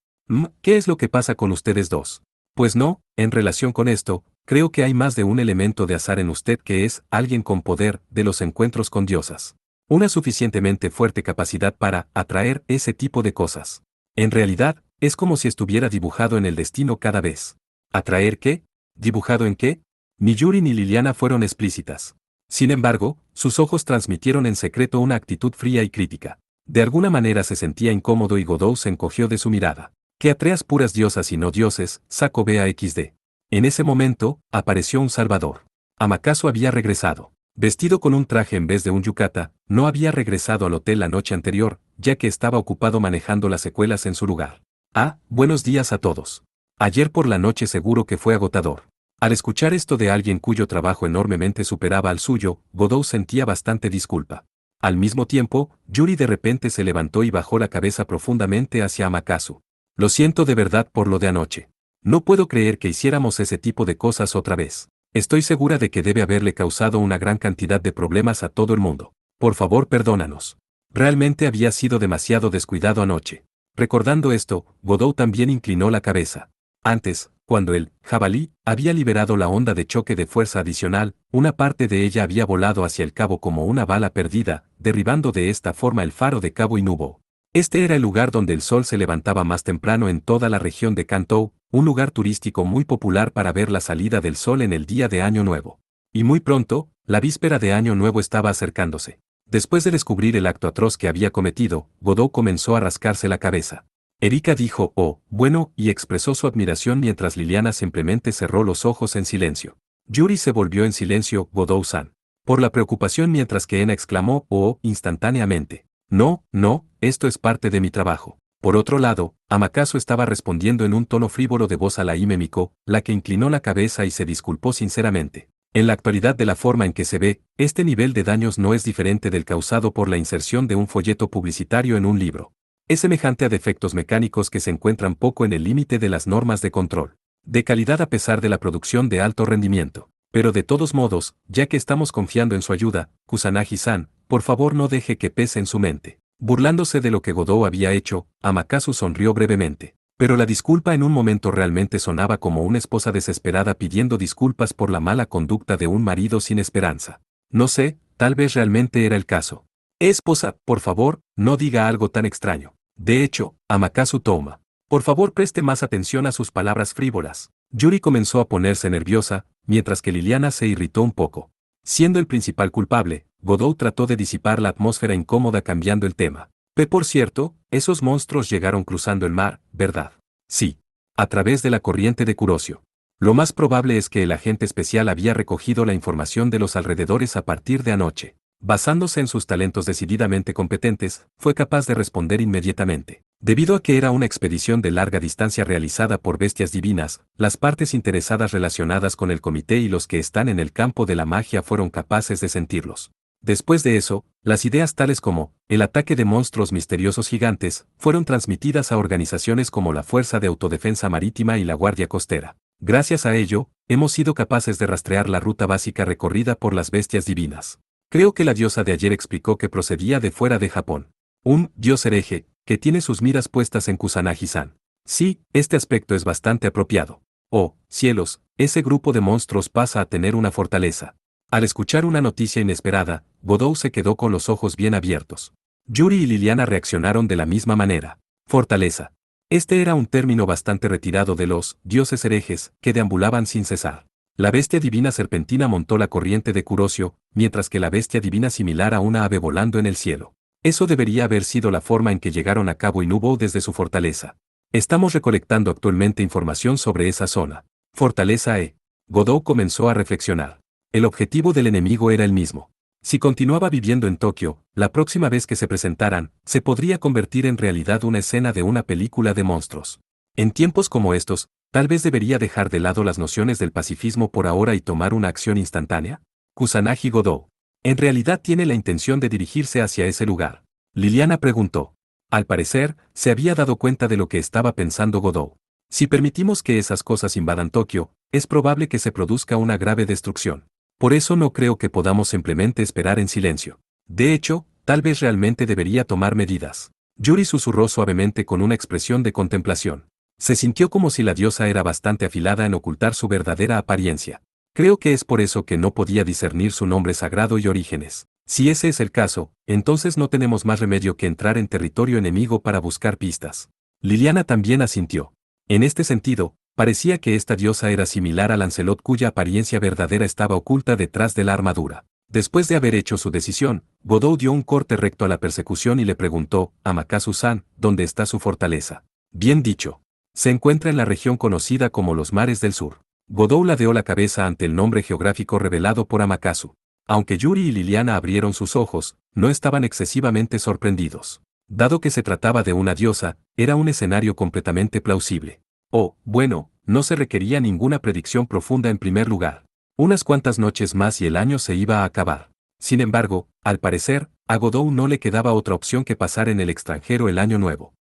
¿Qué es lo que pasa con ustedes dos? Pues no, en relación con esto, creo que hay más de un elemento de azar en usted que es alguien con poder de los encuentros con diosas. Una suficientemente fuerte capacidad para atraer ese tipo de cosas. En realidad, es como si estuviera dibujado en el destino cada vez. ¿Atraer qué? ¿Dibujado en qué? Ni Yuri ni Liliana fueron explícitas. Sin embargo, sus ojos transmitieron en secreto una actitud fría y crítica. De alguna manera se sentía incómodo y Godot se encogió de su mirada. Que atreas puras diosas y no dioses, saco BAXD. En ese momento, apareció un salvador. Amakasu había regresado. Vestido con un traje en vez de un yukata, no había regresado al hotel la noche anterior, ya que estaba ocupado manejando las secuelas en su lugar. Ah, buenos días a todos. Ayer por la noche seguro que fue agotador. Al escuchar esto de alguien cuyo trabajo enormemente superaba al suyo, Godot sentía bastante disculpa. Al mismo tiempo, Yuri de repente se levantó y bajó la cabeza profundamente hacia Amakasu. Lo siento de verdad por lo de anoche. No puedo creer que hiciéramos ese tipo de cosas otra vez. Estoy segura de que debe haberle causado una gran cantidad de problemas a todo el mundo. Por favor, perdónanos. Realmente había sido demasiado descuidado anoche. Recordando esto, Godot también inclinó la cabeza. Antes, cuando el jabalí había liberado la onda de choque de fuerza adicional, una parte de ella había volado hacia el cabo como una bala perdida, derribando de esta forma el faro de Cabo Inubo. Este era el lugar donde el sol se levantaba más temprano en toda la región de Kantou, un lugar turístico muy popular para ver la salida del sol en el día de Año Nuevo. Y muy pronto, la víspera de Año Nuevo estaba acercándose. Después de descubrir el acto atroz que había cometido, Godot comenzó a rascarse la cabeza. Erika dijo, oh, bueno, y expresó su admiración mientras Liliana simplemente cerró los ojos en silencio. Yuri se volvió en silencio, Godot-san. Por la preocupación mientras que Ena exclamó, oh, instantáneamente. No, no, esto es parte de mi trabajo. Por otro lado, Amakasu estaba respondiendo en un tono frívolo de voz a la Hime Miko, la que inclinó la cabeza y se disculpó sinceramente. En la actualidad de la forma en que se ve, este nivel de daños no es diferente del causado por la inserción de un folleto publicitario en un libro. Es semejante a defectos mecánicos que se encuentran poco en el límite de las normas de control. De calidad a pesar de la producción de alto rendimiento. Pero de todos modos, ya que estamos confiando en su ayuda, Kusanagi-san, por favor no deje que pese en su mente. Burlándose de lo que Godot había hecho, Amakasu sonrió brevemente. Pero la disculpa en un momento realmente sonaba como una esposa desesperada pidiendo disculpas por la mala conducta de un marido sin esperanza. No sé, tal vez realmente era el caso. Esposa, por favor, no diga algo tan extraño. De hecho, Amakasu Touma. Por favor preste más atención a sus palabras frívolas. Yuri comenzó a ponerse nerviosa, mientras que Liliana se irritó un poco. Siendo el principal culpable, Godot trató de disipar la atmósfera incómoda cambiando el tema. Por cierto, esos monstruos llegaron cruzando el mar, ¿verdad? Sí. A través de la corriente de Kuroshio. Lo más probable es que el agente especial había recogido la información de los alrededores a partir de anoche. Basándose en sus talentos decididamente competentes, fue capaz de responder inmediatamente. Debido a que era una expedición de larga distancia realizada por bestias divinas, las partes interesadas relacionadas con el comité y los que están en el campo de la magia fueron capaces de sentirlos. Después de eso, las ideas tales como el ataque de monstruos misteriosos gigantes fueron transmitidas a organizaciones como la Fuerza de Autodefensa Marítima y la Guardia Costera. Gracias a ello, hemos sido capaces de rastrear la ruta básica recorrida por las bestias divinas. Creo que la diosa de ayer explicó que procedía de fuera de Japón. Un dios hereje, que tiene sus miras puestas en Kusanagi-san. Sí, este aspecto es bastante apropiado. Oh, cielos, ese grupo de monstruos pasa a tener una fortaleza. Al escuchar una noticia inesperada, Godot se quedó con los ojos bien abiertos. Yuri y Liliana reaccionaron de la misma manera. Fortaleza. Este era un término bastante retirado de los dioses herejes que deambulaban sin cesar. La bestia divina serpentina montó la corriente de Kuroshio, mientras que la bestia divina similar a una ave volando en el cielo. Eso debería haber sido la forma en que llegaron a Cabo Inubo desde su fortaleza. Estamos recolectando actualmente información sobre esa zona. Fortaleza E. Godot comenzó a reflexionar. El objetivo del enemigo era el mismo. Si continuaba viviendo en Tokio, la próxima vez que se presentaran, se podría convertir en realidad una escena de una película de monstruos. En tiempos como estos, tal vez debería dejar de lado las nociones del pacifismo por ahora y tomar una acción instantánea. Kusanagi Godot. ¿En realidad tiene la intención de dirigirse hacia ese lugar? Liliana preguntó. Al parecer, se había dado cuenta de lo que estaba pensando Godot. Si permitimos que esas cosas invadan Tokio, es probable que se produzca una grave destrucción. Por eso no creo que podamos simplemente esperar en silencio. De hecho, tal vez realmente debería tomar medidas. Yuri susurró suavemente con una expresión de contemplación. Se sintió como si la diosa era bastante afilada en ocultar su verdadera apariencia. Creo que es por eso que no podía discernir su nombre sagrado y orígenes. Si ese es el caso, entonces no tenemos más remedio que entrar en territorio enemigo para buscar pistas. Liliana también asintió. En este sentido, parecía que esta diosa era similar a Lancelot, cuya apariencia verdadera estaba oculta detrás de la armadura. Después de haber hecho su decisión, Godot dio un corte recto a la persecución y le preguntó a Makasu-san, ¿dónde está su fortaleza? Bien dicho. Se encuentra en la región conocida como los Mares del Sur. Godot ladeó la cabeza ante el nombre geográfico revelado por Amakasu. Aunque Yuri y Liliana abrieron sus ojos, no estaban excesivamente sorprendidos. Dado que se trataba de una diosa, era un escenario completamente plausible. Oh, bueno, no se requería ninguna predicción profunda en primer lugar. Unas cuantas noches más y el año se iba a acabar. Sin embargo, al parecer, a Godot no le quedaba otra opción que pasar en el extranjero el año nuevo.